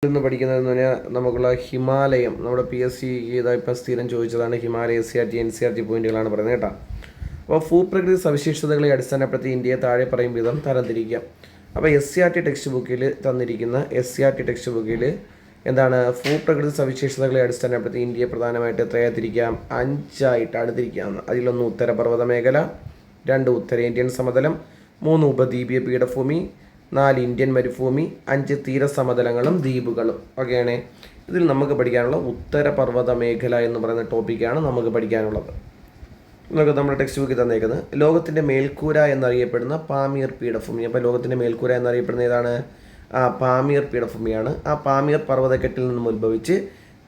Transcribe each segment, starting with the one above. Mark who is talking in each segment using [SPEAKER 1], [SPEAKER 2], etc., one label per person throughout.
[SPEAKER 1] ഇന്ന് പഠിക്കുന്നതെന്ന് പറഞ്ഞാൽ നമുക്കുള്ള ഹിമാലയം നമ്മുടെ PSC ഇപ്പം സ്ഥിരം ചോദിച്ചതാണ്. ഹിമാലയ SCRT NCRT പോയിന്റുകളാണ് പറയുന്നത് കേട്ടോ. അപ്പോൾ ഭൂപ്രകൃതി സവിശേഷതകളെ അടിസ്ഥാനപ്പെടുത്തി ഇന്ത്യയെ താഴെ പറയും വിധം തരംതിരിക്കാം. അപ്പോൾ SCRT ടെക്സ്റ്റ് ബുക്കിൽ എന്താണ് ഭൂപ്രകൃതി സവിശേഷതകളെ അടിസ്ഥാനപ്പെടുത്തി ഇന്ത്യയെ പ്രധാനമായിട്ട് എത്രയായി തിരിക്കാം? 5ആയിട്ടാണ് തിരിക്കാവുന്നത്. അതിലൊന്ന് ഉത്തരപർവ്വത മേഖല, 2 ഉത്തരേന്ത്യൻ സമതലം, 3 ഉപദ്വീപീയ പീഠഭൂമി, 4 ഇന്ത്യൻ മരുഭൂമി, 5 തീരസമതലങ്ങളും ദ്വീപുകളും. ഓക്കെയാണ്. ഇതിൽ നമുക്ക് പഠിക്കാനുള്ള ഉത്തരപർവ്വത മേഖല എന്ന് പറയുന്ന ടോപ്പിക്കാണ് നമുക്ക് പഠിക്കാനുള്ളത്. നമുക്ക് നമ്മുടെ ടെക്സ്റ്റ് ബുക്കിൽ തന്നേക്കുന്നത് ലോകത്തിൻ്റെ മേൽക്കൂര എന്നറിയപ്പെടുന്ന പാമീർ പീഠഭൂമി. അപ്പോൾ ലോകത്തിൻ്റെ മേൽക്കൂര എന്നറിയപ്പെടുന്ന ഏതാണ്? പാമീർ പീഠഭൂമിയാണ്. ആ പാമീർ പർവ്വതക്കെട്ടിൽ നിന്നും ഉത്ഭവിച്ച്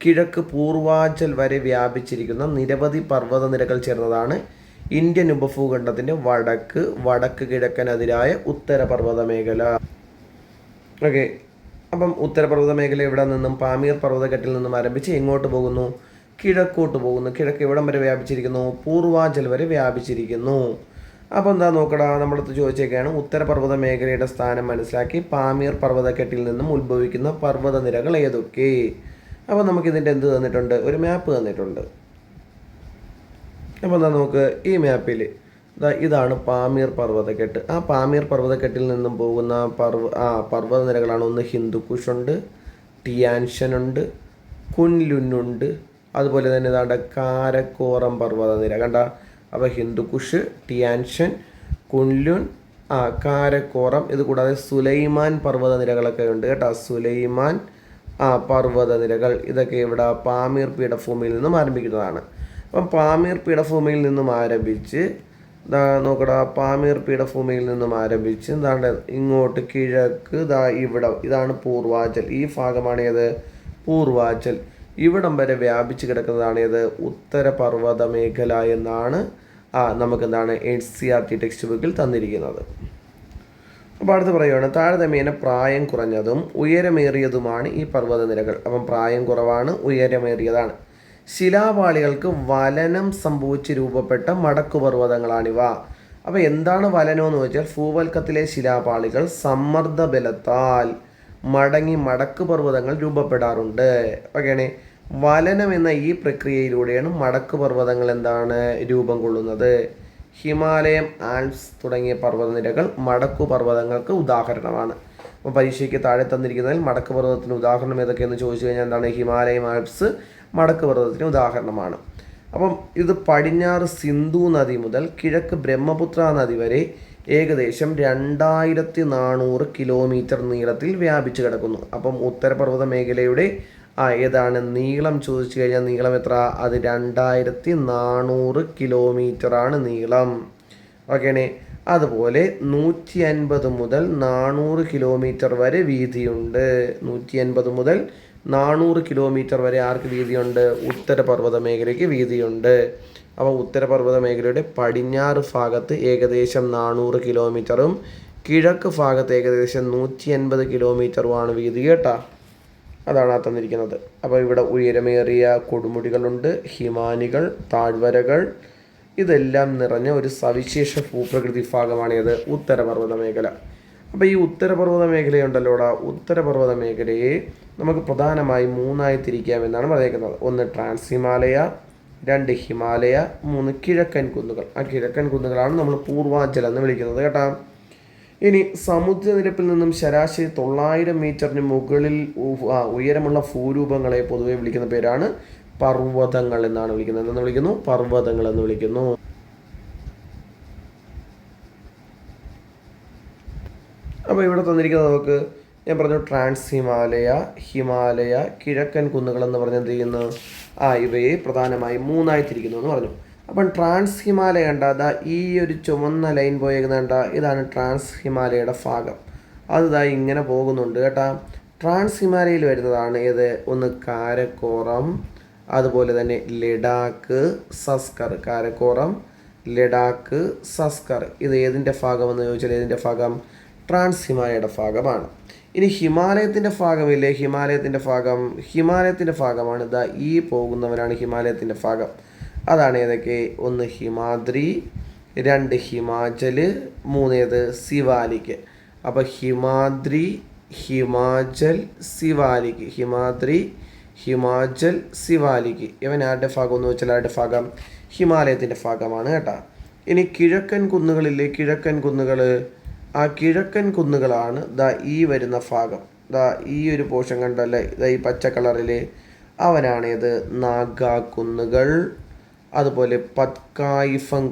[SPEAKER 1] കിഴക്ക് പൂർവാഞ്ചൽ വരെ വ്യാപിച്ചിരിക്കുന്ന നിരവധി പർവ്വത നിരകൾ ചേർന്നതാണ് ഇന്ത്യൻ ഉപഭൂഖണ്ഡത്തിൻ്റെ വടക്ക് കിഴക്കൻ അതിരായ ഉത്തരപർവ്വത മേഖല. ഓക്കെ. അപ്പം ഉത്തരപർവ്വത മേഖല ഇവിടെ നിന്നും പാമീർ പർവ്വതക്കെട്ടിൽ നിന്നും ആരംഭിച്ച് എങ്ങോട്ട് പോകുന്നു? കിഴക്കോട്ട് പോകുന്നു. കിഴക്ക് എവിടം വരെ വ്യാപിച്ചിരിക്കുന്നു? പൂർവാഞ്ചൽ വരെ വ്യാപിച്ചിരിക്കുന്നു. അപ്പോൾ എന്താ നോക്കടാ, നമ്മുടെ അടുത്ത് ചോദിച്ചേക്കാണ് ഉത്തരപർവ്വത മേഖലയുടെ സ്ഥാനം മനസ്സിലാക്കി പാമീർ പർവ്വതക്കെട്ടിൽ നിന്നും ഉത്ഭവിക്കുന്ന പർവ്വത നിരകൾ ഏതൊക്കെ? അപ്പോൾ നമുക്കിതിൻ്റെ എന്ത് തന്നിട്ടുണ്ട്? ഒരു മാപ്പ് തന്നിട്ടുണ്ട്. അപ്പോൾ എന്താ നോക്ക്, ഈ മാപ്പിൽ ഇതാണ് പാമീർ പർവ്വതക്കെട്ട്. ആ പാമീർ പർവ്വതക്കെട്ടിൽ നിന്നും പോകുന്ന പർവ്വത നിരകളാണ്. ഒന്ന് ഹിന്ദുക്കുഷുണ്ട്, ടിയാൻഷൻ ഉണ്ട്, കുൻലുന്നുണ്ട്, അതുപോലെ തന്നെ ഇതാണ്ട് കാരക്കോറം പർവ്വത നിര. കണ്ട? അപ്പോൾ ഹിന്ദുക്കുഷ്, ടിയാൻഷൻ, കുൻലുൻ, കാരക്കോറം, ഇത് കൂടാതെ സുലൈമാൻ പർവ്വത നിരകളൊക്കെ ഉണ്ട് കേട്ടോ. സുലൈമാൻ പർവ്വത നിരകൾ ഇതൊക്കെ ഇവിടെ പാമീർ പീഠഭൂമിയിൽ നിന്നും ആരംഭിക്കുന്നതാണ്. അപ്പം പാമീർ പീഠഭൂമിയിൽ നിന്നും ആരംഭിച്ച് പാമീർ പീഠഭൂമിയിൽ നിന്നും ആരംഭിച്ച് എന്താണ്ട് ഇങ്ങോട്ട് കിഴക്ക് ഇവിടെ ഇതാണ് പൂർവാഞ്ചൽ. ഈ ഭാഗമാണ് ഏത്? പൂർവാഞ്ചൽ. ഇവിടം വരെ വ്യാപിച്ച് കിടക്കുന്നതാണ് ഏത്? ഉത്തരപർവ്വത മേഖല എന്നാണ് നമുക്കെന്താണ് NCERT ടെക്സ്റ്റ് ബുക്കിൽ തന്നിരിക്കുന്നത്. അപ്പോൾ അടുത്ത് പറയുകയാണ് താരതമ്യേന പ്രായം കുറഞ്ഞതും ഉയരമേറിയതുമാണ് ഈ പർവ്വത നിരകൾ. അപ്പം പ്രായം കുറവാണ്, ഉയരമേറിയതാണ്. ശിലാപാളികൾക്ക് വലനം സംഭവിച്ച് രൂപപ്പെട്ട മടക്കുപർവ്വതങ്ങളാണിവ. അപ്പോൾ എന്താണ് വലനം എന്ന് വെച്ചാൽ ഭൂവൽക്കത്തിലെ ശിലാപാളികൾ സമ്മർദ്ദ ബലത്താൽ മടക്ക് പർവ്വതങ്ങൾ രൂപപ്പെടാറുണ്ട്. ഓക്കെയാണ്. വലനം എന്ന ഈ പ്രക്രിയയിലൂടെയാണ് മടക്ക് പർവ്വതങ്ങൾ എന്താണ് രൂപം കൊള്ളുന്നത്. ഹിമാലയം, ആൽപ്സ് തുടങ്ങിയ പർവ്വതനിരകൾ മടക്കു പർവ്വതങ്ങൾക്ക് ഉദാഹരണമാണ്. അപ്പോൾ പരീക്ഷയ്ക്ക് താഴെ തന്നിരിക്കുന്നതിൽ മടക്ക് പർവ്വതത്തിന് ഉദാഹരണം ഏതൊക്കെയെന്ന് ചോദിച്ചു കഴിഞ്ഞാൽ എന്താണ്? ഹിമാലയം, ആൽപ്സ് മടക്ക് പർവ്വതത്തിന് ഉദാഹരണമാണ്. അപ്പം ഇത് പടിഞ്ഞാറ് സിന്ധു നദി മുതൽ കിഴക്ക് ബ്രഹ്മപുത്ര നദി വരെ ഏകദേശം 2400 കിലോമീറ്റർ നീളത്തിൽ വ്യാപിച്ചു കിടക്കുന്നു. അപ്പം ഉത്തരപർവ്വത മേഖലയുടെ ഏതാണ് നീളം ചോദിച്ചു കഴിഞ്ഞാൽ നീളം എത്ര? അത് 2400 കിലോമീറ്ററാണ് നീളം. ഓക്കെയാണ്. അതുപോലെ 150 മുതൽ 400 കിലോമീറ്റർ വരെ വീതിയുണ്ട്. 150 മുതൽ 400 കിലോമീറ്റർ വരെ ആർക്ക് വീതിയുണ്ട്? ഉത്തരപർവ്വത മേഖലയ്ക്ക് വീതിയുണ്ട്. അപ്പോൾ ഉത്തരപർവ്വത മേഖലയുടെ പടിഞ്ഞാറ് ഭാഗത്ത് ഏകദേശം 400 കിലോമീറ്ററും കിഴക്ക് ഭാഗത്ത് ഏകദേശം 150 കിലോമീറ്ററുമാണ് വീതി കേട്ടോ. അതാണ് തന്നിരിക്കുന്നത്. അപ്പോൾ ഇവിടെ ഉയരമേറിയ കൊടുമുടികളുണ്ട്, ഹിമാനികൾ, താഴ്വരകൾ, ഇതെല്ലാം നിറഞ്ഞ ഒരു സവിശേഷ ഭൂപ്രകൃതി ഭാഗമാണിത് ഉത്തരപർവ്വത മേഖല. അപ്പോൾ ഈ ഉത്തരപർവ്വത മേഖലയുണ്ടല്ലോടാ, ഉത്തരപർവ്വത മേഖലയെ നമുക്ക് പ്രധാനമായും 3ആയി തിരിക്കാമെന്നാണ് പറഞ്ഞേക്കുന്നത്. 1 ട്രാൻസ് ഹിമാലയ, 2 ഹിമാലയ, 3 കിഴക്കൻ കുന്നുകൾ. ആ കിഴക്കൻ കുന്നുകളാണ് നമ്മൾ പൂർവാഞ്ചൽ എന്ന് വിളിക്കുന്നത് കേട്ടോ. ഇനി സമുദ്രനിരപ്പിൽ നിന്നും ശരാശരി 900 മീറ്ററിന് മുകളിൽ ഉയരമുള്ള ഭൂരൂപങ്ങളെ പൊതുവെ വിളിക്കുന്ന പേരാണ് പർവ്വതങ്ങൾ എന്നാണ് വിളിക്കുന്നത്. എന്ന് വിളിക്കുന്നു? പർവ്വതങ്ങൾ എന്ന് വിളിക്കുന്നു. അപ്പോൾ ഇവിടെ തന്നിരിക്കുന്നത് നമുക്ക് ഞാൻ പറഞ്ഞു ട്രാൻസ് ഹിമാലയ, കിഴക്കൻ കുന്നുകൾ എന്ന് പറഞ്ഞ് എന്ത് ചെയ്യുന്നു? ഇവയെ പ്രധാനമായും 3ആയി തിരിക്കുന്നു എന്ന് പറഞ്ഞു. അപ്പം ട്രാൻസ് ഹിമാലയ കണ്ട ഈ ഒരു ചുവന്ന ലൈൻ പോയേക്കുന്നുണ്ട, ഇതാണ് ട്രാൻസ് ഹിമാലയയുടെ ഭാഗം. അത് ഇങ്ങനെ പോകുന്നുണ്ട് കേട്ടോ. ട്രാൻസ് ഹിമാലയയിൽ വരുന്നതാണ് ഏത്? 1 കാരക്കോറം, അതുപോലെ തന്നെ ലഡാക്ക്, സസ്കർ. കാരക്കോറം, ലഡാക്ക്, സസ്കർ. ഇത് ഏതിൻ്റെ ഭാഗമെന്ന് ചോദിച്ചാൽ ഏതിൻ്റെ ഭാഗം? ട്രാൻസ് ഹിമാലയയുടെ ഭാഗമാണ്. ഇനി ഹിമാലയത്തിൻ്റെ ഭാഗമില്ലേ? ഹിമാലയത്തിൻ്റെ ഭാഗമാണ് ഈ പോകുന്നവരാണ് ഹിമാലയത്തിൻ്റെ ഭാഗം. അതാണ് ഏതൊക്കെ? 1 ഹിമാദ്രി, 2 ഹിമാചൽ, 3 സിവാലിക്. അപ്പോൾ ഹിമാദ്രി, ഹിമാചൽ സിവാലിക്. ഹിമാചൽ സിവാലിക്. ഇവൻ ആരുടെ ഭാഗം എന്ന് വെച്ചാൽ ആരുടെ ഭാഗം? ഹിമാലയത്തിൻ്റെ ഭാഗമാണ് കേട്ടോ. ഇനി കിഴക്കൻ കുന്നുകളില്ലേ, കിഴക്കൻ കുന്നുകൾ, ആ കിഴക്കൻ കുന്നുകളാണ് ദാ ഈ വരുന്ന ഭാഗം. ദാ ഈ ഒരു പോർഷൻ കണ്ടല്ലേ, ദാ ഈ പച്ച കളറിൽ, അവനാണേത് നാഗാ കുന്നുകൾ, അതുപോലെ പത്കായിഫം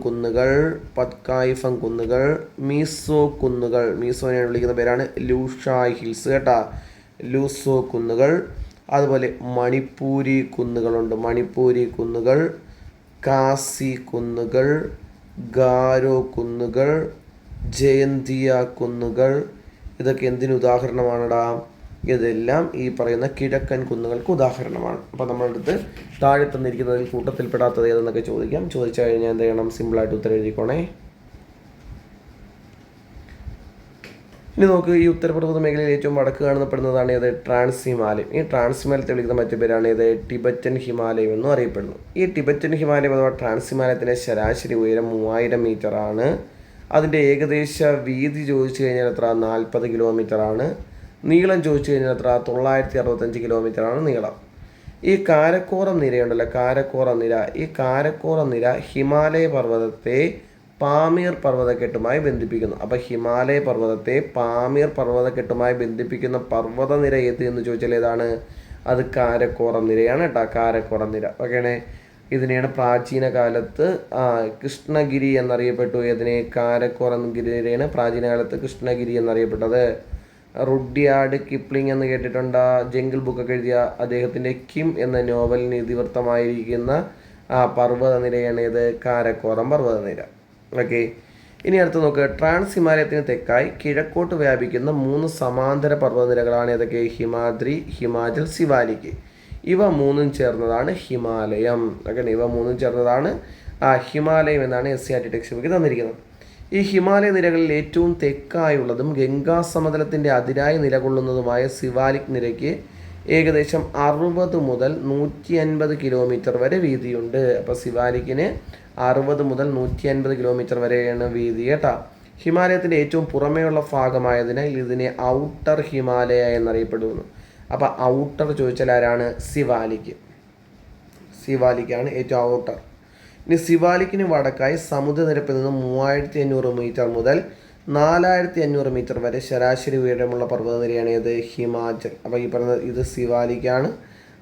[SPEAKER 1] കുന്നുകൾ, മീസോ കുന്നുകൾ, മീസോനെ വിളിക്കുന്ന പേരാണ് ലൂഷായ് ഹിൽസ് കേട്ടാ, ലൂസോ കുന്നുകൾ, അതുപോലെ മണിപ്പൂരി കുന്നുകൾ, കാസി കുന്നുകൾ, ഗാരോ കുന്നുകൾ, ജയന്തിയ കുന്നുകൾ. ഇതൊക്കെ എന്തിന് ഉദാഹരണമാണെടാ? ഇതെല്ലാം ഈ പറയുന്ന കിഴക്കൻ കുന്നുകൾക്ക് ഉദാഹരണമാണ്. അപ്പോൾ നമ്മുടെ അടുത്ത് താഴെ തന്നിരിക്കുന്നതിൽ കൂട്ടത്തിൽപ്പെടാത്തത് ഏതെന്നൊക്കെ ചോദിച്ചു കഴിഞ്ഞാൽ എന്ത് ചെയ്യണം? സിമ്പിളായിട്ട് ഉത്തരം എഴുതിക്കോണേ. ഇനി നോക്ക്, ഈ ഉത്തരപർവ്വത മേഖലയിൽ ഏറ്റവും വടക്ക് കാണപ്പെടുന്നതാണ് ഏത്? ട്രാൻസ് ഹിമാലയം. ഈ ട്രാൻസ് ഹിമാലയത്തെ വിളിക്കുന്ന മറ്റു പേരാണ് ഏത്? ടിബറ്റൻ ഹിമാലയം എന്നും അറിയപ്പെടുന്നു. ഈ ടിബറ്റൻ ഹിമാലയം അഥവാ ട്രാൻസ് ഹിമാലയത്തിൻ്റെ ശരാശരി ഉയരം 3000 മീറ്ററാണ്. അതിൻ്റെ ഏകദേശ വീതി ചോദിച്ചു കഴിഞ്ഞാൽ എത്ര? 40 കിലോമീറ്ററാണ്. നീളം ചോദിച്ചു കഴിഞ്ഞാൽ എത്ര? 965 കിലോമീറ്ററാണ് നീളം. ഈ കാരക്കോറം നിരയുണ്ടല്ലോ, ഈ കാരക്കോറം നിര ഹിമാലയ പർവ്വതത്തെ പാമീർ പർവ്വതക്കെട്ടുമായി ബന്ധിപ്പിക്കുന്നു. അപ്പോൾ ഹിമാലയ പർവ്വതത്തെ പാമീർ പർവ്വതക്കെട്ടുമായി ബന്ധിപ്പിക്കുന്ന പർവ്വത നിര ഏത് എന്ന് ചോദിച്ചാൽ ഏതാണ്? അത് കാരക്കോറം നിരയാണ് കേട്ടോ, കാരക്കോറം നിര. ഓക്കെയാണേ. ഇതിനെയാണ് പ്രാചീന കാലത്ത് കൃഷ്ണഗിരി എന്നറിയപ്പെട്ടു. ഏതിനെ? കാരക്കോറം നിരയാണ് പ്രാചീന കാലത്ത് കൃഷ്ണഗിരി എന്നറിയപ്പെട്ടത്. റുഡ്യാർഡ് കിപ്ലിംഗ് എന്ന് കേട്ടിട്ടുണ്ട്, ജംഗിൾ ബുക്കൊക്കെ എഴുതിയ അദ്ദേഹത്തിൻ്റെ കിം എന്ന നോവലിന് ഇതിവൃത്തമായിരിക്കുന്ന പർവ്വത നിരയാണ് ഇത്? കാരക്കോറം പർവ്വതനിര. ഓക്കെ. ഇനി അടുത്ത് നോക്കുക, ട്രാൻസ് ഹിമാലയത്തിന് തെക്കായി കിഴക്കോട്ട് വ്യാപിക്കുന്ന 3 സമാന്തര പർവ്വതനിരകളാണ് ഏതൊക്കെ? ഹിമാദ്രി, ഹിമാചൽ, സിവാലിക്. ഇവ മൂന്നും ചേർന്നതാണ് ഹിമാലയം. ഓക്കെ, ഇവ മൂന്നും ചേർന്നതാണ് ഹിമാലയം എന്നാണ് SCERT ടെക്സ്റ്റ് ബുക്കിൽ തന്നിരിക്കുന്നത്. ഈ ഹിമാലയ നിരകളിൽ ഏറ്റവും തെക്കായുള്ളതും ഗംഗാ സമതലത്തിൻ്റെ അതിരായി നിലകൊള്ളുന്നതുമായ സിവാലിക് നിരയ്ക്ക് ഏകദേശം 60 മുതൽ 150 കിലോമീറ്റർ വരെ വീതിയുണ്ട്. അപ്പോൾ സിവാലിക്കിന് 60 മുതൽ 150 കിലോമീറ്റർ വരെയാണ് വീതി കേട്ടോ. ഹിമാലയത്തിൻ്റെ ഏറ്റവും പുറമേയുള്ള ഭാഗമായതിനാൽ ഇതിനെ ഔട്ടർ ഹിമാലയ എന്നറിയപ്പെടുന്നു. അപ്പോൾ ഔട്ടർ ചോദിച്ചാൽ ആരാണ്? സിവാലിക്കാണ് ഏറ്റവും ഔട്ടർ. ഇനി സിവാലിക്കിന് വടക്കായി സമുദ്രനിരപ്പിൽ നിന്ന് 3500 മീറ്റർ മുതൽ 4500 മീറ്റർ വരെ ശരാശരി ഉയരമുള്ള പർവ്വതനിരയാണ് ഏത്? ഹിമാചൽ. അപ്പോൾ ഈ പറഞ്ഞത് ഇത് സിവാലിക്കാണ്.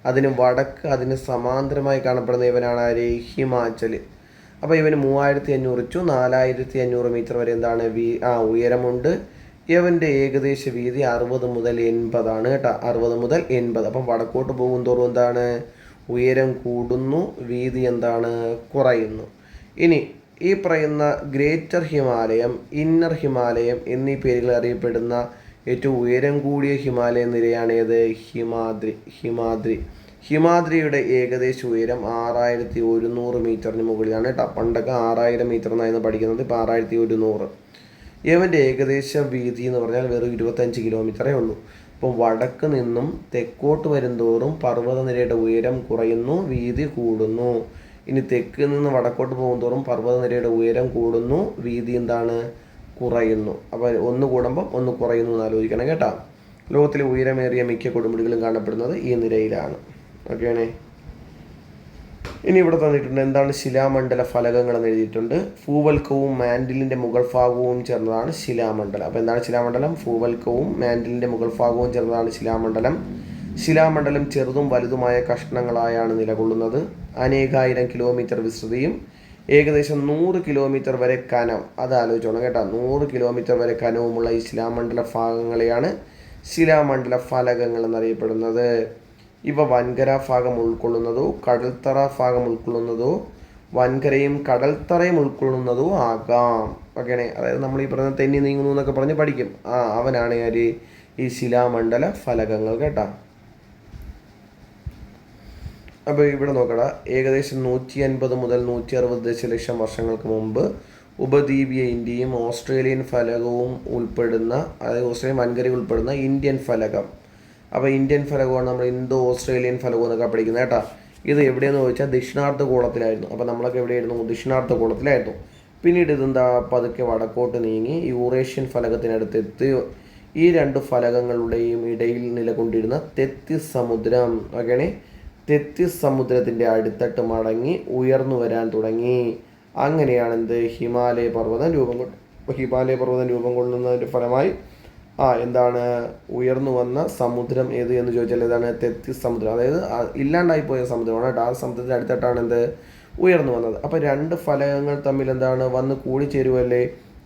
[SPEAKER 1] അതിന് വടക്ക്, അതിന് സമാന്തരമായി കാണപ്പെടുന്ന ഇവനാണ് ആര്? ഹിമാചൽ. അപ്പോൾ ഇവന് 3500 ടു 4500 മീറ്റർ വരെ എന്താണ്? ഉയരമുണ്ട്. ഇവൻ്റെ ഏകദേശ വീതി 60 മുതൽ 80 ആണ് കേട്ടോ, 60 മുതൽ 80. അപ്പം വടക്കോട്ട് പോകും തോറും എന്താണ്? ഉയരം കൂടുന്നു, വീതി എന്താണ്? കുറയുന്നു. ഇനി ഈ പറയുന്ന ഗ്രേറ്റർ ഹിമാലയം, ഇന്നർ ഹിമാലയം എന്നീ പേരുകൾ അറിയപ്പെടുന്ന ഏറ്റവും ഉയരം കൂടിയ ഹിമാലയ നിരയാണ് ഏത്? ഹിമാദ്രിയുടെ ഏകദേശ ഉയരം 6100 മീറ്ററിന് മുകളിലാണ് കേട്ടോ. പണ്ടൊക്കെ 6000 മീറ്റർ എന്നായിരുന്നു പഠിക്കുന്നത്, ഇപ്പോൾ 6100. ഇവൻ്റെ ഏകദേശ വീതി എന്ന് പറഞ്ഞാൽ വെറും 25 കിലോമീറ്ററേ ഉള്ളൂ. അപ്പോൾ വടക്ക് നിന്നും തെക്കോട്ട് വരുംതോറും പർവ്വതനിരയുടെ ഉയരം കുറയുന്നു, വീതി കൂടുന്നു. ഇനി തെക്ക് നിന്ന് വടക്കോട്ട് പോകുന്തോറും പർവ്വതനിരയുടെ ഉയരം കൂടുന്നു, വീതി എന്താണ്? കുറയുന്നു. അപ്പോൾ ഒന്ന് കൂടുമ്പം ഒന്ന് കുറയുന്നു എന്ന് ആലോചിക്കണം കേട്ടോ. ലോകത്തിലെ ഉയരമേറിയ മിക്ക കൊടുമുടികളും കാണപ്പെടുന്നത് ഈ നിരയിലാണ്. ഓക്കെയാണേ. ഇനി ഇവിടെ തന്നിട്ടുണ്ട് എന്താണ് ശിലാമണ്ഡല ഫലകങ്ങൾ എന്ന് എഴുതിയിട്ടുണ്ട്. ഭൂവൽക്കവും മാൻഡിലിൻ്റെ മുകൾ ഭാഗവും ചേർന്നതാണ് ശിലാമണ്ഡലം. അപ്പോൾ എന്താണ് ശിലാമണ്ഡലം? ഭൂവൽക്കവും മാൻഡിലിൻ്റെ മുകൾ ഭാഗവും ചേർന്നതാണ് ശിലാമണ്ഡലം. ശിലാമണ്ഡലം ചെറുതും വലുതുമായ കഷ്ണങ്ങളായാണ് നിലകൊള്ളുന്നത്. അനേകായിരം കിലോമീറ്റർ വിസ്തൃതിയും ഏകദേശം 100 കിലോമീറ്റർ വരെ കനം, അത് ആലോചിച്ചോണം കേട്ടോ. 100 കിലോമീറ്റർ വരെ കനവുമുള്ള ഈ ശിലാമണ്ഡല ഭാഗങ്ങളെയാണ് ശിലാമണ്ഡല ഫലകങ്ങൾ എന്നറിയപ്പെടുന്നത്. ഇവ വൻകര ഭാഗം ഉൾക്കൊള്ളുന്നതോ കടൽത്തറ ഭാഗം ഉൾക്കൊള്ളുന്നതോ വൻകരയും കടൽത്തറയും ഉൾക്കൊള്ളുന്നതോ ആകാം. ഓക്കെയാണേ. അതായത് നമ്മൾ ഈ പറയുന്ന തെന്നി നീങ്ങുന്നു എന്നൊക്കെ പറഞ്ഞ് പഠിക്കും. അവനാണ് ആര്? ഈ ശിലാമണ്ഡല ഫലകങ്ങൾ കേട്ടോ. അപ്പോൾ ഇവിടെ നോക്കടാ, ഏകദേശം 150 മുതൽ 160 ദശലക്ഷം വർഷങ്ങൾക്ക് മുമ്പ് ഉപദ്വീപീയ ഇന്ത്യയും ഓസ്ട്രേലിയൻ ഫലകവും ഉൾപ്പെടുന്ന, അതായത് ഓസ്ട്രേലിയൻ വൻകര ഉൾപ്പെടുന്ന ഇന്ത്യൻ ഫലകം. അപ്പോൾ ഇന്ത്യൻ ഫലകമാണ് നമ്മൾ ഇന്തോ ഓസ്ട്രേലിയൻ ഫലകം എന്നൊക്കെ പഠിക്കുന്നത് കേട്ടോ. ഇത് എവിടെയെന്ന് ചോദിച്ചാൽ ദക്ഷിണാർദ്ധഗോളത്തിലായിരുന്നു. അപ്പോൾ നമ്മളൊക്കെ എവിടെയായിരുന്നു? ദക്ഷിണാർദ്ധഗോളത്തിലായിരുന്നു. പിന്നീട് ഇതെന്താ പതുക്കെ വടക്കോട്ട് നീങ്ങി യൂറേഷ്യൻ ഫലകത്തിനടുത്തെത്തി ഈ രണ്ട് ഫലകങ്ങളുടെയും ഇടയിൽ നിലകൊണ്ടിരുന്ന തെത്തിസ് സമുദ്രം അങ്ങനെ തെത്തിസ് സമുദ്രത്തിൻ്റെ അടിത്തട്ട് മടങ്ങി ഉയർന്നു വരാൻ തുടങ്ങി. അങ്ങനെയാണ് എന്ത് ഹിമാലയ പർവ്വതം രൂപം കൊണ്ടത്. അപ്പോൾ ഹിമാലയ പർവ്വതം രൂപം കൊള്ളുന്നതിൻ്റെ ഫലമായി എന്താണ് ഉയർന്നു വന്ന സമുദ്രം ഏത് എന്ന് ചോദിച്ചാൽ ഏതാണ് തെത്തിസ് സമുദ്രം. അതായത് ഇല്ലാണ്ടായി പോയ സമുദ്രമാണ് കേട്ടോ. ആ സമുദ്രത്തിൻ്റെ അടുത്തിട്ടാണ് എന്ത് ഉയർന്നു വന്നത്. അപ്പോൾ രണ്ട് ഫലകങ്ങൾ തമ്മിൽ എന്താണ് വന്ന് കൂടിച്ചേരുവല്ലേ.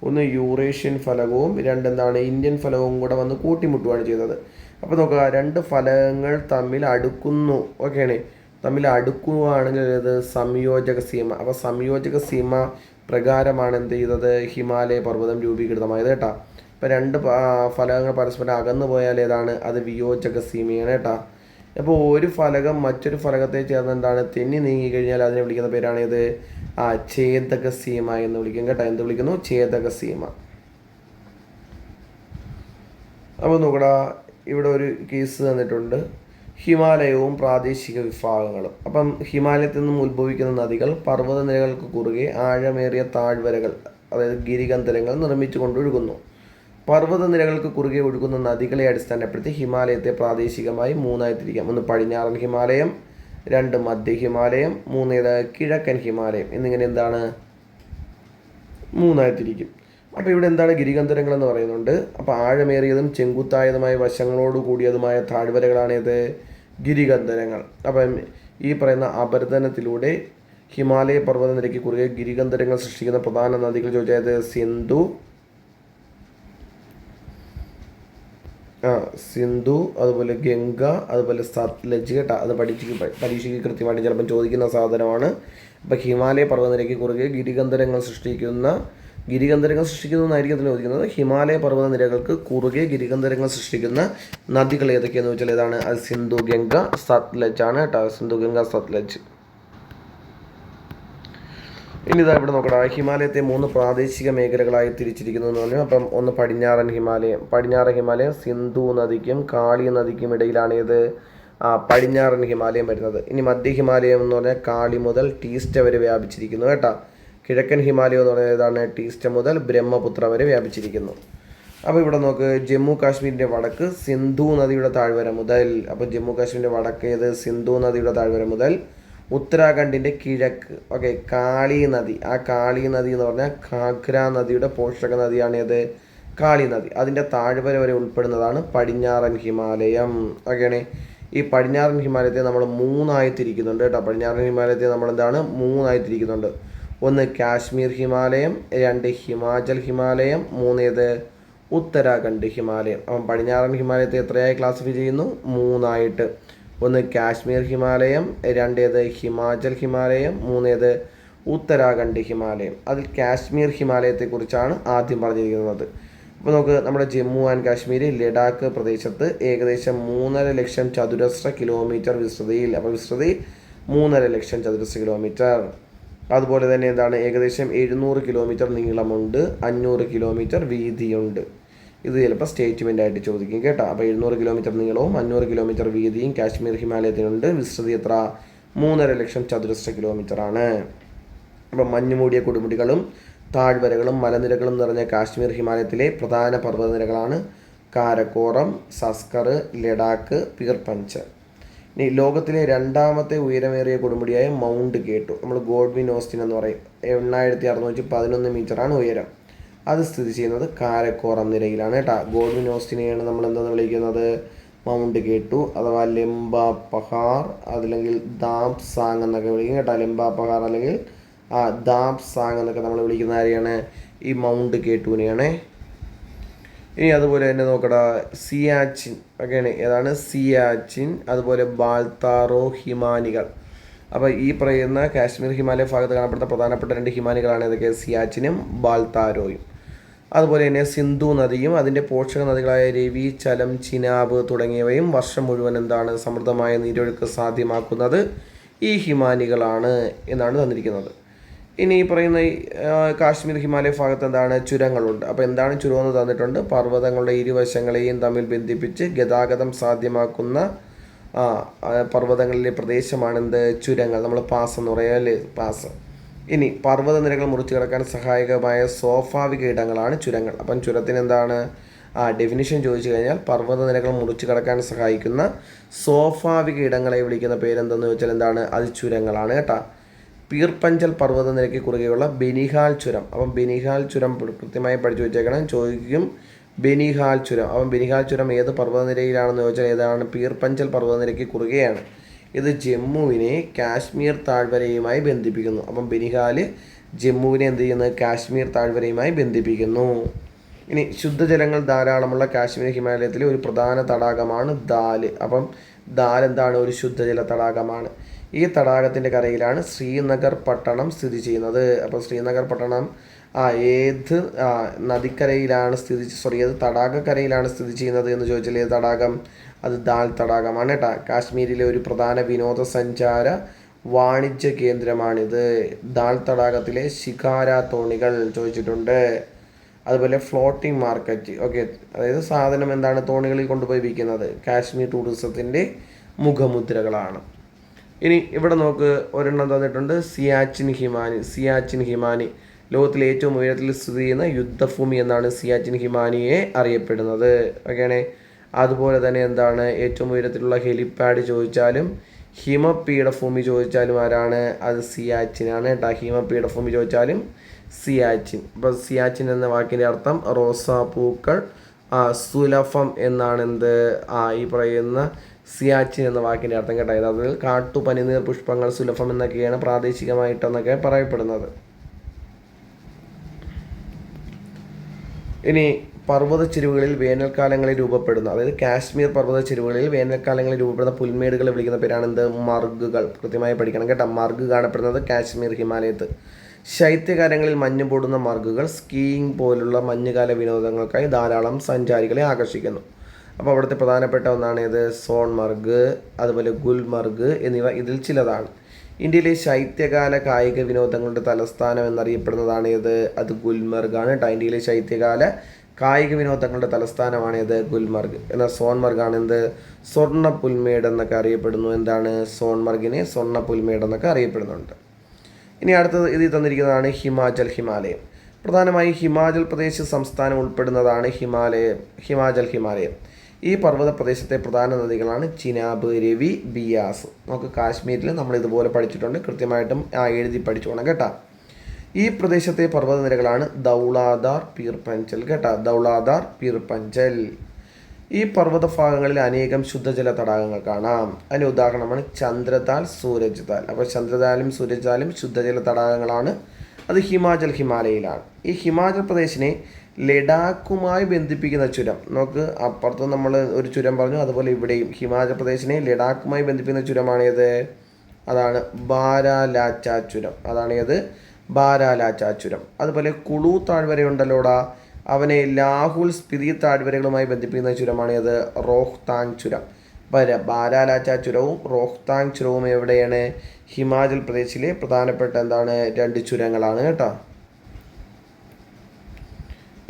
[SPEAKER 1] ഒന്ന് യൂറേഷ്യൻ ഫലകവും എന്താണ് ഇന്ത്യൻ ഫലകവും കൂടെ വന്ന് കൂട്ടിമുട്ടുകയാണ് ചെയ്തത്. അപ്പോൾ നോക്കുക, രണ്ട് ഫലകങ്ങൾ തമ്മിൽ അടുക്കുന്നു. ഓക്കെയാണ്, തമ്മിൽ അടുക്കുകയാണെങ്കിൽ ഇത് സംയോജക സീമ. അപ്പോൾ സംയോജക സീമ പ്രകാരമാണ് എന്ത് ചെയ്തത് ഹിമാലയ പർവ്വതം രൂപീകൃതമായത് കേട്ടോ. ഇപ്പോൾ രണ്ട് ഫലകങ്ങൾ പരസ്പരം അകന്നു പോയാൽ ഏതാണ് അത് വിയോജക സീമയാണ് കേട്ടോ. അപ്പോൾ ഒരു ഫലകം മറ്റൊരു ഫലകത്തെ ചേർന്ന് എന്താണ് തെന്നി നീങ്ങി കഴിഞ്ഞാൽ അതിനെ വിളിക്കുന്ന പേരാണ് ഇത് ഛേദക സീമ എന്ന് വിളിക്കും കേട്ടോ. എന്ത് വിളിക്കുന്നു? ഛേദക സീമ. അപ്പോൾ നോക്കടാ, ഇവിടെ ഒരു കേസ് തന്നിട്ടുണ്ട്, ഹിമാലയവും പ്രാദേശിക വിഭാഗങ്ങളും. അപ്പം ഹിമാലയത്തിൽ നിന്നും ഉത്ഭവിക്കുന്ന നദികൾ പർവ്വതനിരകൾക്ക് കുറുകെ ആഴമേറിയ താഴ്വരകൾ, അതായത് ഗിരികന്ധരങ്ങൾ നിർമ്മിച്ചു കൊണ്ടൊഴുകുന്നു. പർവ്വതനിരകൾക്ക് കുറുകെ ഒഴുകുന്ന നദികളെ അടിസ്ഥാനപ്പെടുത്തി ഹിമാലയത്തെ പ്രാദേശികമായി മൂന്നായി തിരിക്കാം. ഒന്ന് പടിഞ്ഞാറൻ ഹിമാലയം, രണ്ട് മധ്യ ഹിമാലയം, മൂന്ന് കിഴക്കൻ ഹിമാലയം എന്നിങ്ങനെ എന്താണ് മൂന്നായി തിരിക്കും. അപ്പോൾ ഇവിടെ എന്താണ് ഗിരികന്ധരങ്ങൾ എന്ന് പറയുന്നുണ്ട്. അപ്പോൾ ആഴമേറിയതും ചെങ്കുത്തായതുമായ വശങ്ങളോട് കൂടിയതുമായ താഴ്വരകളാണേത് ഗിരികന്ധരങ്ങൾ. അപ്പം ഈ പറയുന്ന അപരദനത്തിലൂടെ ഹിമാലയ പർവ്വതനിരയ്ക്ക് കുറുകെ ഗിരികന്ധരങ്ങൾ സൃഷ്ടിക്കുന്ന പ്രധാന നദികൾ ചോദിച്ചാൽ സിന്ധു, അതുപോലെ ഗംഗ, അതുപോലെ സത്ലജ് കേട്ടോ. അത് പരീക്ഷയ്ക്ക് കൃത്യമായിട്ട് ചിലപ്പം ചോദിക്കുന്ന സാധനമാണ്. അപ്പോൾ ഹിമാലയ പർവ്വതനിരയ്ക്ക് കുറുകെ ഗിരികന്ധരങ്ങൾ സൃഷ്ടിക്കുന്നതായിരിക്കും ചോദിക്കുന്നത്. ഹിമാലയ പർവ്വതനിരകൾക്ക് കുറുകെ ഗിരികന്ധരങ്ങൾ സൃഷ്ടിക്കുന്ന നദികൾ ഏതൊക്കെയാണെന്ന് വെച്ചാൽ ഏതാണ് അത് സിന്ധു, ഗംഗ, സത്ലജ് ആണ് കേട്ടോ. സിന്ധു, ഗംഗ, സത്ലജ്. ഇനി ഇതാ ഇവിടെ നോക്കടാ, ഹിമാലയത്തെ 3 പ്രാദേശിക മേഖലകളായി തിരിച്ചിരിക്കുന്നു എന്ന് പറഞ്ഞു. അപ്പം ഒന്ന് പടിഞ്ഞാറൻ ഹിമാലയം സിന്ധു നദിക്കും കാളി നദിക്കും ഇടയിലാണ് ഇത് പടിഞ്ഞാറൻ ഹിമാലയം വരുന്നത്. ഇനി മധ്യ ഹിമാലയം എന്ന് പറഞ്ഞാൽ കാളി മുതൽ ടീസ്റ്റ വരെ വ്യാപിച്ചിരിക്കുന്നു കേട്ടോ. കിഴക്കൻ ഹിമാലയം എന്ന് പറഞ്ഞാൽ ഏതാണ് ടീസ്റ്റ മുതൽ ബ്രഹ്മപുത്ര വരെ വ്യാപിച്ചിരിക്കുന്നു. അപ്പോൾ ഇവിടെ നോക്ക്, ജമ്മു കാശ്മീരിൻ്റെ വടക്ക് സിന്ധു നദിയുടെ താഴ്വര മുതൽ, അപ്പോൾ ജമ്മു കാശ്മീരിൻ്റെ വടക്ക് ഏത് സിന്ധു നദിയുടെ താഴ്വര മുതൽ ഉത്തരാഖണ്ഡിൻ്റെ കിഴക്ക് കാളി നദി. ആ കാളി നദി എന്ന് പറഞ്ഞാൽ ഘാഗ്ര നദിയുടെ പോഷക നദിയാണ് ഏത് കാളി നദി. അതിൻ്റെ താഴ്വര വരെ ഉൾപ്പെടുന്നതാണ് പടിഞ്ഞാറൻ ഹിമാലയം. ഓക്കെയാണ്. ഈ പടിഞ്ഞാറൻ ഹിമാലയത്തെ നമ്മൾ 3ആയി തിരിക്കുന്നുണ്ട് കേട്ടോ. പടിഞ്ഞാറൻ ഹിമാലയത്തെ നമ്മൾ എന്താണ് 3ആയി തിരിക്കുന്നുണ്ട്. ഒന്ന് കാശ്മീർ ഹിമാലയം, 2 ഹിമാചൽ ഹിമാലയം, 3 ഉത്തരാഖണ്ഡ് ഹിമാലയം. അപ്പം പടിഞ്ഞാറൻ ഹിമാലയത്തെ എത്രയായി ക്ലാസിഫൈ ചെയ്യുന്നു? 3ആയിട്ട്. ഒന്ന് കാശ്മീർ ഹിമാലയം, 2 ഹിമാചൽ ഹിമാലയം, 3 ഉത്തരാഖണ്ഡ് ഹിമാലയം. അതിൽ കാശ്മീർ ഹിമാലയത്തെക്കുറിച്ചാണ് ആദ്യം പറഞ്ഞിരിക്കുന്നത്. അപ്പോൾ നമുക്ക് നമ്മുടെ ജമ്മു ആൻഡ് കാശ്മീർ ലഡാക്ക് പ്രദേശത്ത് ഏകദേശം 3.5 ലക്ഷം ചതുരശ്ര കിലോമീറ്റർ വിസ്തൃതിയിൽ, അപ്പോൾ വിസ്തൃതി 3.5 ലക്ഷം ചതുരശ്ര കിലോമീറ്റർ. അതുപോലെ തന്നെ എന്താണ് ഏകദേശം 700 കിലോമീറ്റർ നീളമുണ്ട്, 500 കിലോമീറ്റർ വീതിയുണ്ട്. ഇത് ചിലപ്പോൾ സ്റ്റേറ്റ്മെൻ്റ് ആയിട്ട് ചോദിക്കും കേട്ടോ. അപ്പോൾ 700 കിലോമീറ്റർ നീളവും 500 കിലോമീറ്റർ വീതിയും കാശ്മീർ ഹിമാലയത്തിനുണ്ട്. വിസ്തൃതി എത്ര? 3.5 ലക്ഷം ചതുരശ്ര കിലോമീറ്റർ ആണ്. അപ്പം മഞ്ഞുമൂടിയ കൊടുമുടികളും താഴ്വരകളും മലനിരകളും നിറഞ്ഞ കാശ്മീർ ഹിമാലയത്തിലെ പ്രധാന പർവ്വതനിരകളാണ് കാരക്കോറം, സസ്കർ, ലഡാക്ക്, പീർ പഞ്ച്. ഇനി ലോകത്തിലെ 2ാമത്തെ ഉയരമേറിയ കൊടുമുടിയായ മൗണ്ട് കേട്ടു, നമ്മൾ ഗോഡ്വിൻ ഓസ്റ്റിൻ എന്ന് പറയും, 8611 മീറ്ററാണ് ഉയരം. അത് സ്ഥിതി ചെയ്യുന്നത് കാരക്കോറം നിരയിലാണ് കേട്ടോ. ഗോഡ്വിൻ ഓസ്റ്റിനെയാണ് നമ്മൾ എന്താണെന്ന് വിളിക്കുന്നത്? മൗണ്ട് കേട്ടു അഥവാ ലെംബ പഹാർ, അതല്ലെങ്കിൽ ദാബ് സാങ് എന്നൊക്കെ വിളിക്കും കേട്ടോ. ലെംബ പഹാർ അല്ലെങ്കിൽ ദാബ് സാങ് എന്നൊക്കെ നമ്മൾ വിളിക്കുന്ന ആരെയാണ്? ഈ മൗണ്ട് കേട്ടുവിനെയാണ്. ഇനി അതുപോലെ തന്നെ നോക്കടാ, സിയാച്ചിൻ ഒക്കെയാണ്. ഏതാണ്? സിയാച്ചിൻ, അതുപോലെ ബാൽത്താറോ ഹിമാനികൾ. അപ്പോൾ ഈ പറയുന്ന കാശ്മീർ ഹിമാലയ ഭാഗത്ത് കാണപ്പെടുന്ന പ്രധാനപ്പെട്ട 2 ഹിമാനികളാണ് ഇതൊക്കെ, സിയാച്ചിനും ബാൽത്താരോയും. അതുപോലെ തന്നെ സിന്ധു നദിയും അതിൻ്റെ പോഷക നദികളായ രവി, ചലം, ചിനാബ് തുടങ്ങിയവയും വർഷം മുഴുവൻ എന്താണ് സമൃദ്ധമായ നീരൊഴുക്ക് സാധ്യമാക്കുന്നത് ഈ ഹിമാനികളാണ് എന്നാണ് തന്നിരിക്കുന്നത്. ഇനി ഈ പറയുന്ന കാശ്മീർ ഹിമാലയ ഭാഗത്ത് എന്താണ് ചുരങ്ങളുണ്ട്. അപ്പോൾ എന്താണ് ചുരമെന്ന് തന്നിട്ടുണ്ട്? പർവ്വതങ്ങളുടെ ഇരുവശങ്ങളെയും തമ്മിൽ ബന്ധിപ്പിച്ച് ഗതാഗതം സാധ്യമാക്കുന്ന പർവ്വതങ്ങളിലെ പ്രദേശമാണ് എന്ത്? ചുരങ്ങൾ. നമ്മൾ പാസ് എന്ന് പറയാം അല്ലേ, പാസ്. ഇനി പർവ്വതനിരകൾ മുറിച്ചു കിടക്കാൻ സഹായകമായ സ്വാഭാവിക ഇടങ്ങളാണ് ചുരങ്ങൾ. അപ്പം ചുരത്തിന് എന്താണ് ഡെഫിനിഷൻ ചോദിച്ചു കഴിഞ്ഞാൽ പർവ്വതനിരകൾ മുറിച്ച് കടക്കാൻ സഹായിക്കുന്ന സ്വാഭാവിക ഇടങ്ങളെ വിളിക്കുന്ന പേരെന്തെന്ന് ചോദിച്ചാൽ എന്താണ്? അത് ചുരങ്ങളാണ് കേട്ടോ. പീർപ്പഞ്ചൽ പർവ്വതനിരയ്ക്ക് കുറുകെയുള്ള ബെനിഹാൽ ചുരം. അപ്പം ബെനിഹാൽ ചുരം കൃത്യമായി പഠിച്ചു വെച്ചേക്കണം. ചോദിക്കും ബെനിഹാൽ ചുരം. അപ്പം ബെനിഹാൽ ചുരം ഏത് പർവ്വതനിരയിലാണെന്ന് ചോദിച്ചാൽ ഏതാണ്? പീർപ്പഞ്ചൽ പർവ്വതനിരയ്ക്ക് കുറുകെയാണ്. ഇത് ജമ്മുവിനെ കാശ്മീർ താഴ്വരയുമായി ബന്ധിപ്പിക്കുന്നു. അപ്പം ബെനിഹാൽ ജമ്മുവിനെ എന്ത് ചെയ്യുന്നത്? കാശ്മീർ താഴ്വരയുമായി ബന്ധിപ്പിക്കുന്നു. ഇനി ശുദ്ധജലങ്ങൾ ധാരാളമുള്ള കാശ്മീർ ഹിമാലയത്തിലെ ഒരു പ്രധാന തടാകമാണ് ദാൽ. അപ്പം ദാൽ എന്താണ്? ഒരു ശുദ്ധജല തടാകമാണ്. ഈ തടാകത്തിൻ്റെ കരയിലാണ് ശ്രീനഗർ പട്ടണം സ്ഥിതി ചെയ്യുന്നത്. അപ്പോൾ ശ്രീനഗർ പട്ടണം ഏത് നദിക്കരയിലാണ് ഏത് തടാകക്കരയിലാണ് സ്ഥിതി ചെയ്യുന്നത് എന്ന് ചോദിച്ചാൽ ഏത് തടാകം? അത് ദാൽ തടാകമാണ് കേട്ടോ. കാശ്മീരിലെ ഒരു പ്രധാന വിനോദസഞ്ചാര വാണിജ്യ കേന്ദ്രമാണിത്. ദാൽ തടാകത്തിലെ ശിഖാര തോണികൾ ചോദിച്ചിട്ടുണ്ട്. അതുപോലെ ഫ്ലോട്ടിംഗ് മാർക്കറ്റ്. ഓക്കെ, അതായത് സാധനം എന്താണ്? തോണികളിൽ കൊണ്ടുപോയി വിൽക്കുന്നത്. കാശ്മീർ ടൂറിസത്തിൻ്റെ മുഖമുദ്രകളാണ്. ഇനി ഇവിടെ നോക്ക്, ഒരെണ്ണം തന്നിട്ടുണ്ട്, സിയാച്ചിൻ ഹിമാനി. ലോകത്തിലെ ഏറ്റവും ഉയരത്തിൽ സ്ഥിതി ചെയ്യുന്ന യുദ്ധഭൂമി എന്നാണ് സിയാച്ചിൻ ഹിമാനിയെ അറിയപ്പെടുന്നത്. ഓക്കെയാണേ. അതുപോലെ തന്നെ എന്താണ്? ഏറ്റവും ഉയരത്തിലുള്ള ഹെലിപ്പാഡ് ചോദിച്ചാലും ഹിമപീഠഭൂമി ചോദിച്ചാലും ആരാണ്? അത് സിയാച്ചിനാണ് കേട്ടോ. ഹിമപീഠഭൂമി ചോദിച്ചാലും സിയാച്ചിൻ. അപ്പോൾ സിയാച്ചിൻ എന്ന വാക്കിൻ്റെ അർത്ഥം റോസാപ്പൂക്കൾ. സുലഭം എന്നാണ് എന്ത്? ഈ പറയുന്ന സിയാച്ചിൻ എന്ന വാക്കിൻ്റെ അർത്ഥം കേട്ടോ. അതിൽ കാട്ടുപനിനീർ പുഷ്പങ്ങൾ സുലഭം എന്നൊക്കെയാണ് പ്രാദേശികമായിട്ടെന്നൊക്കെ പറയപ്പെടുന്നത്. ഇനി പർവ്വത ചെരുവുകളിൽ വേനൽക്കാലങ്ങളിൽ രൂപപ്പെടുന്ന, അതായത് കാശ്മീർ പർവ്വത ചെരുവുകളിൽ വേനൽക്കാലങ്ങളിൽ രൂപപ്പെടുന്ന പുൽമേടുകളെ വിളിക്കുന്ന പേരാണ് എന്ത്? മർഗുകൾ. കൃത്യമായി പഠിക്കണം കേട്ടോ. മർഗ് കാണപ്പെടുന്നത് കാശ്മീർ ഹിമാലയത്ത്. ശൈത്യകാലങ്ങളിൽ മഞ്ഞ് പൊടുന്ന മർഗുകൾ സ്കീയിങ് പോലുള്ള മഞ്ഞുകാല വിനോദങ്ങൾക്കായി ധാരാളം സഞ്ചാരികളെ ആകർഷിക്കുന്നു. അപ്പോൾ അവിടുത്തെ പ്രധാനപ്പെട്ട ഒന്നാണ് ഇത് സോൺമർഗ്, അതുപോലെ ഗുൽമർഗ് എന്നിവ ഇതിൽ ചിലതാണ്. ഇന്ത്യയിലെ ശൈത്യകാല കായിക വിനോദങ്ങളുടെ തലസ്ഥാനം എന്നറിയപ്പെടുന്നതാണ് ഇത്? അത് ഗുൽമർഗ് ആണ് കേട്ടോ. ഇന്ത്യയിലെ ശൈത്യകാല കായിക വിനോദങ്ങളുടെ തലസ്ഥാനമാണ് ഇത്? ഗുൽമർഗ്. എന്നാൽ സോൺമർഗ് ആണ് എന്ത്? സ്വർണ്ണ പുൽമേട് എന്നൊക്കെ അറിയപ്പെടുന്നു. എന്താണ്? സോൺമർഗിനെ സ്വർണ്ണ പുൽമേട് എന്നൊക്കെ അറിയപ്പെടുന്നുണ്ട്. ഇനി അടുത്തത് ഇതിൽ തന്നിരിക്കുന്നതാണ് ഹിമാലയം. പ്രധാനമായും ഹിമാചൽ പ്രദേശ് സംസ്ഥാനം ഉൾപ്പെടുന്നതാണ് ഹിമാചൽ ഹിമാലയം. ഈ പർവ്വത പ്രദേശത്തെ പ്രധാന നദികളാണ് ചിനാബ്, രവി, ബിയാസ്. നമുക്ക് കാശ്മീരിൽ നമ്മൾ ഇതുപോലെ പഠിച്ചിട്ടുണ്ട്. കൃത്യമായിട്ടും എഴുതി പഠിച്ചോണം കേട്ടോ. ഈ പ്രദേശത്തെ പർവ്വതനിരകളാണ് ദൗളാധാർ, പീർപ്പഞ്ചൽ കേട്ടോ. ദൗളാധാർ, പീർപ്പഞ്ചൽ. ഈ പർവ്വത ഭാഗങ്ങളിൽ അനേകം ശുദ്ധജല തടാകങ്ങൾ കാണാം. അതിന് ഉദാഹരണമാണ് ചന്ദ്രതാൽ, സൂരജ്താൽ. അപ്പോൾ ചന്ദ്രതാലും സൂരജ്താലും ശുദ്ധജല തടാകങ്ങളാണ്. അത് ഹിമാലയയിലാണ്. ഈ ഹിമാചൽ പ്രദേശിനെ ലഡാക്കുമായി ബന്ധിപ്പിക്കുന്ന ചുരം. നമുക്ക് അപ്പുറത്ത് നമ്മൾ ഒരു ചുരം പറഞ്ഞു, അതുപോലെ ഇവിടെയും ഹിമാചൽ പ്രദേശിനെ ലഡാക്കുമായി ബന്ധിപ്പിക്കുന്ന ചുരമാണേത്? അതാണ് ബാരാലാച്ച ചുരം. ബാരാലാച്ച ചുരം. അതുപോലെ കുളു താഴ്വരയുണ്ടല്ലോടാ, അവനെ ലാഹുൽ സ്പിതി താഴ്വരകളുമായി ബന്ധിപ്പിക്കുന്ന ചുരമാണേത്? റോഹ്താങ് ചുരം. ബാരാലാച്ച ചുരവും റോഹ്താങ് ചുരവും എവിടെയാണ്? ഹിമാചൽ പ്രദേശിലെ പ്രധാനപ്പെട്ട എന്താണ്? 2 ചുരങ്ങളാണ് കേട്ടോ.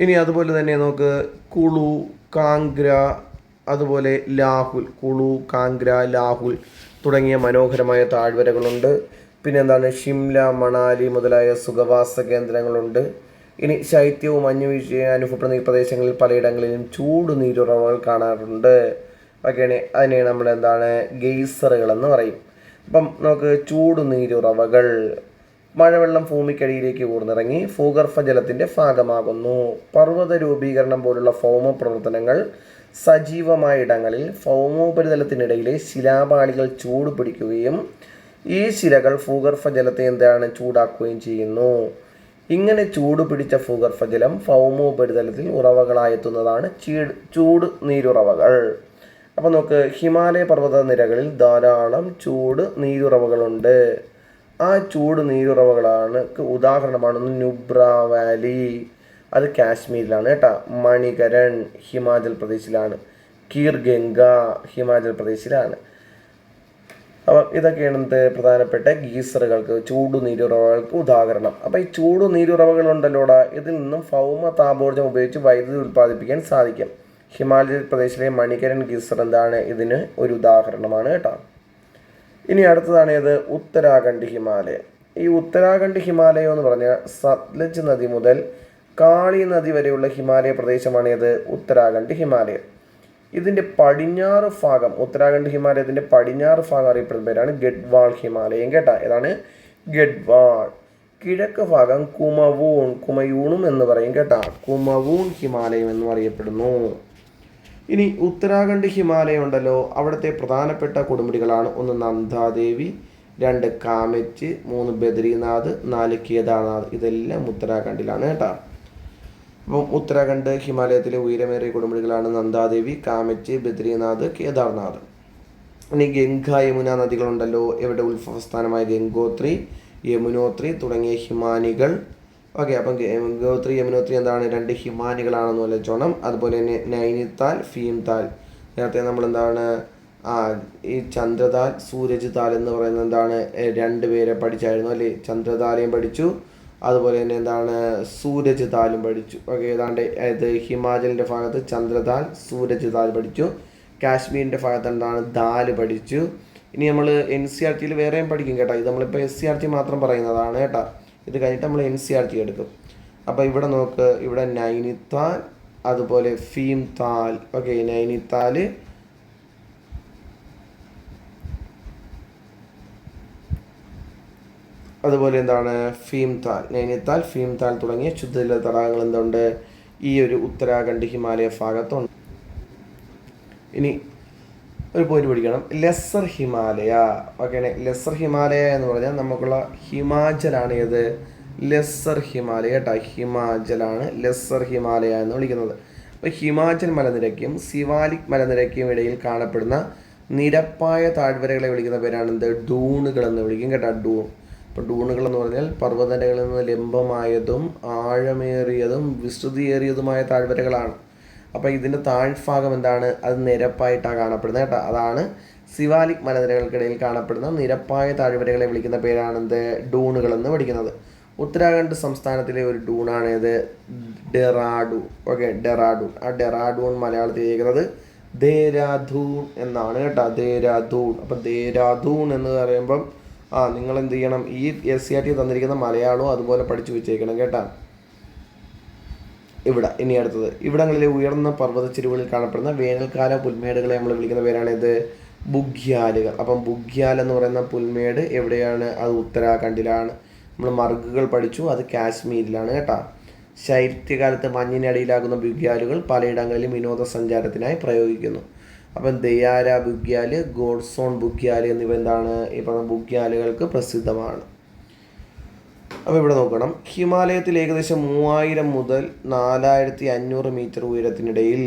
[SPEAKER 1] ഇനി അതുപോലെ തന്നെ നമുക്ക് കുളു, കാംഗ്ര, അതുപോലെ ലാഹുൽ. കുളു, കാംഗ്ര, ലാഹുൽ തുടങ്ങിയ മനോഹരമായ താഴ്വരകളുണ്ട്. പിന്നെ എന്താണ്? ഷിംല, മണാലി മുതലായ സുഖവാസ കേന്ദ്രങ്ങളുണ്ട്. ഇനി ശൈത്യവും മഞ്ഞുവീഴ്ചയും അനുഭവപ്പെടുന്ന ഈ പ്രദേശങ്ങളിൽ പലയിടങ്ങളിലും ചൂട് നീരുറവകൾ കാണാറുണ്ട്. ഓക്കെയാണ്. അതിനെയാണ് നമ്മൾ എന്താണ്? ഗെയ്സറുകൾ എന്ന് പറയും. അപ്പം നമുക്ക് ചൂട് നീരുറവകൾ. മഴവെള്ളം ഭൂമിക്കടിയിലേക്ക് ഊർന്നിറങ്ങി ഭൂഗർഭ ജലത്തിൻ്റെ ഭാഗമാകുന്നു. പർവ്വത രൂപീകരണം പോലുള്ള ഭൗമ പ്രവർത്തനങ്ങൾ സജീവമായ ഇടങ്ങളിൽ ഭൗമോപരിതലത്തിനിടയിലെ ശിലാപാളികൾ ചൂട് പിടിക്കുകയും ഈ ശിലകൾ ഭൂഗർഭ ജലത്തെ ചൂടാക്കുകയും ചെയ്യുന്നു. ഇങ്ങനെ ചൂട് പിടിച്ച ഭൂഗർഭജലം ഭൗമോപരിതലത്തിൽ ഉറവകളായെത്തുന്നതാണ് ചൂട് നീരുറവകൾ. അപ്പോൾ നമുക്ക് ഹിമാലയ പർവ്വത നിരകളിൽ ധാരാളം ചൂട് നീരുറവകളുണ്ട്. ആ ചൂട് നീരുറവകളാണ് ഉദാഹരണമാണ് നുബ്ര വാലി, അത് കാശ്മീരിലാണ് കേട്ടോ. മണികരൺ ഹിമാചൽ പ്രദേശിലാണ്. കീർഗംഗ ഹിമാചൽ പ്രദേശിലാണ്. അപ്പം ഇതൊക്കെയാണ് പ്രധാനപ്പെട്ട ഗീസറുകൾക്ക്, ചൂട് നീരുറവകൾക്ക് ഉദാഹരണം. അപ്പോൾ ഈ ചൂട് നീരുറവകളുണ്ടല്ലോടാ, ഇതിൽ നിന്നും ഭൗമ താപോർജ്ജം ഉപയോഗിച്ച് വൈദ്യുതി ഉൽപ്പാദിപ്പിക്കാൻ സാധിക്കും. ഹിമാചൽ പ്രദേശിലെ മണികരൺ ഗീസർ ഇതിന് ഒരു ഉദാഹരണമാണ് കേട്ടോ. ഇനി അടുത്തതാണ് ഇത് ഉത്തരാഖണ്ഡ് ഹിമാലയം. ഈ ഉത്തരാഖണ്ഡ് ഹിമാലയം എന്ന് പറഞ്ഞാൽ സത്ലജ് നദി മുതൽ കാളി നദി വരെയുള്ള ഹിമാലയ പ്രദേശമാണ് ഏത്? ഉത്തരാഖണ്ഡ് ഹിമാലയം. ഇതിൻ്റെ പടിഞ്ഞാറ് ഭാഗം, ഉത്തരാഖണ്ഡ് ഹിമാലയത്തിൻ്റെ പടിഞ്ഞാറ് ഭാഗം അറിയപ്പെടുന്ന പേരാണ് ഗഡ്വാൾ ഹിമാലയം കേട്ടാ. ഏതാണ്? ഗഡ്വാൾ. കിഴക്ക് ഭാഗം കുമയൂണും എന്ന് പറയും കേട്ടാ. കുമവൂൺ ഹിമാലയം എന്നും അറിയപ്പെടുന്നു. ഇനി ഉത്തരാഖണ്ഡ് ഹിമാലയം ഉണ്ടല്ലോ, അവിടുത്തെ പ്രധാനപ്പെട്ട കൊടുമുടികളാണ്: 1 നന്ദാദേവി, 2 കാമെറ്റ്, 3 ബദ്രിനാഥ്, 4 കേദാർനാഥ്. ഇതെല്ലാം ഉത്തരാഖണ്ഡിലാണ് കേട്ടോ. അപ്പം ഉത്തരാഖണ്ഡ് ഹിമാലയത്തിലെ ഉയരമേറിയ കൊടുമുടികളാണ് നന്ദാദേവി, കാമെറ്റ്, ബദ്രിനാഥ്, കേദാർനാഥ്. ഇനി ഗംഗ യമുന നദികളുണ്ടല്ലോ, എവിടെ? ഉത്ഭവസ്ഥാനമായ ഗംഗോത്രി, യമുനോത്രി തുടങ്ങിയ ഹിമാനികൾ. ഓക്കെ, അപ്പം ഗംഗോത്രി യമുനോത്രി എന്താണ്? 2 ഹിമാനികളാണെന്ന് വല്ലച്ചോണം. അതുപോലെ തന്നെ നൈനിത്താൽ, ഭീംതാൽ. നേരത്തെ നമ്മൾ എന്താണ് ഈ ചന്ദ്രതാൽ, സൂരജ് താൽ എന്ന് പറയുന്നത് എന്താണ്? 2 പേരെ പഠിച്ചായിരുന്നു അല്ലേ? ചന്ദ്രതാലയും പഠിച്ചു, അതുപോലെ തന്നെ എന്താണ്? സൂരജ് താലും പഠിച്ചു. ഓക്കെ, ഏതാണ്ട് ഇത് ഹിമാചലിൻ്റെ ഭാഗത്ത് ചന്ദ്രതാൽ, സൂരജ് താൽ പഠിച്ചു. കാശ്മീരിൻ്റെ ഭാഗത്ത് എന്താണ്? ദാൽ പഠിച്ചു. ഇനി നമ്മൾ NCERT വേറെയും പഠിക്കും കേട്ടോ. ഇത് നമ്മളിപ്പോൾ SCERT മാത്രം പറയുന്നതാണ് കേട്ടോ. ഇത് കഴിഞ്ഞിട്ട് നമ്മൾ NCERT എടുക്കും. അപ്പോൾ ഇവിടെ നോക്ക്, ഇവിടെ നൈനിത്താൽ, അതുപോലെ ഭീംതാൽ. ഓക്കെ, നൈനിത്താൽ, അതുപോലെ എന്താണ്? ഭീംതാൽ, നൈനിത്താൽ, ഭീംതാൽ തുടങ്ങിയ ശുദ്ധജല തടാകങ്ങൾ എന്തുണ്ട്? ഈ ഒരു ഉത്തരാഖണ്ഡ് ഹിമാലയ ഭാഗത്തുണ്ട്. ഇനി ഒരു പോയിന്റ് പഠിക്കണം, lesser Himalaya. Okay, lesser Himalaya എന്ന് പറഞ്ഞാൽ നമുക്കുള്ള ഹിമാചലാണ്. ഏത്? ലെസ്സർ ഹിമാലയ കേട്ടോ. ഹിമാചലാണ് ലെസ്സർ ഹിമാലയ എന്ന് വിളിക്കുന്നത്. അപ്പോൾ ഹിമാചൽ മലനിരക്കും സിവാലിക് മലനിരക്കും ഇടയിൽ കാണപ്പെടുന്ന നിരപ്പായ താഴ്വരകളെ വിളിക്കുന്ന പേരാണ് എന്ത്? ഡൂണുകൾ എന്ന് വിളിക്കും കേട്ടോ. ഡൂൺ. അപ്പോൾ ഡൂണുകൾ എന്ന് പറഞ്ഞാൽ പർവ്വതനിരകളിൽ നിന്ന് ലംബമായതും ആഴമേറിയതും വിസ്തൃതിയേറിയതുമായ താഴ്വരകളാണ്. അപ്പോൾ ഇതിൻ്റെ താഴ്ഭാഗം എന്താണ്? അത് നിരപ്പായിട്ടാണ് കാണപ്പെടുന്നത് കേട്ടോ. അതാണ് സിവാലിക് മലനിരകൾക്കിടയിൽ കാണപ്പെടുന്ന നിരപ്പായ താഴ്വരകളെ വിളിക്കുന്ന പേരാണെന്ത്? ഡൂണുകൾ എന്ന് പഠിക്കുന്നത്. ഉത്തരാഖണ്ഡ് സംസ്ഥാനത്തിലെ ഒരു ഡൂണാണ് ഏത്? ഡെറാഡൂൺ. ഓക്കെ, ഡെറാഡൂൺ. ആ ഡെറാഡൂൺ മലയാളത്തിൽ എഴുതുന്നത് ദേരാദൂൺ എന്നാണ് കേട്ടോ. ദേരാദൂൺ. അപ്പം ദേരാദൂൺ എന്ന് പറയുമ്പം നിങ്ങൾ എന്ത് ചെയ്യണം? ഈ SCERT തന്നിരിക്കുന്ന മലയാളവും അതുപോലെ പഠിച്ചു വെച്ചേക്കണം കേട്ടോ. ഇവിടെ ഇനി അടുത്തത്, ഇവിടങ്ങളിലെ ഉയർന്ന പർവ്വതച്ചെരുവുകളിൽ കാണപ്പെടുന്ന വേനൽക്കാല പുൽമേടുകളെ നമ്മൾ വിളിക്കുന്ന പേരാണ് ഇത്? ബുഗ്യാലുകൾ. അപ്പം ബുഗ്യാൽ എന്ന് പറയുന്ന പുൽമേട് എവിടെയാണ്? അത് ഉത്തരാഖണ്ഡിലാണ്. നമ്മൾ മർഗുകൾ പഠിച്ചു, അത് കാശ്മീരിലാണ് കേട്ടോ. ശൈത്യകാലത്ത് മഞ്ഞിനടിയിലാകുന്ന ബുഗ്യാലുകൾ പലയിടങ്ങളിലും വിനോദസഞ്ചാരത്തിനായി പ്രയോഗിക്കുന്നു. അപ്പം ദയാര ബുഗ്യാൽ, ഗോഡ്സോൺ ബുഗ്യാൽ എന്നിവ എന്താണ്? ഈ പറഞ്ഞ ബുഗ്യാലുകൾക്ക് പ്രസിദ്ധമാണ്. അപ്പോൾ ഇവിടെ നോക്കണം, ഹിമാലയത്തിൽ ഏകദേശം 3000 മുതൽ 4500 മീറ്റർ ഉയരത്തിനിടയിൽ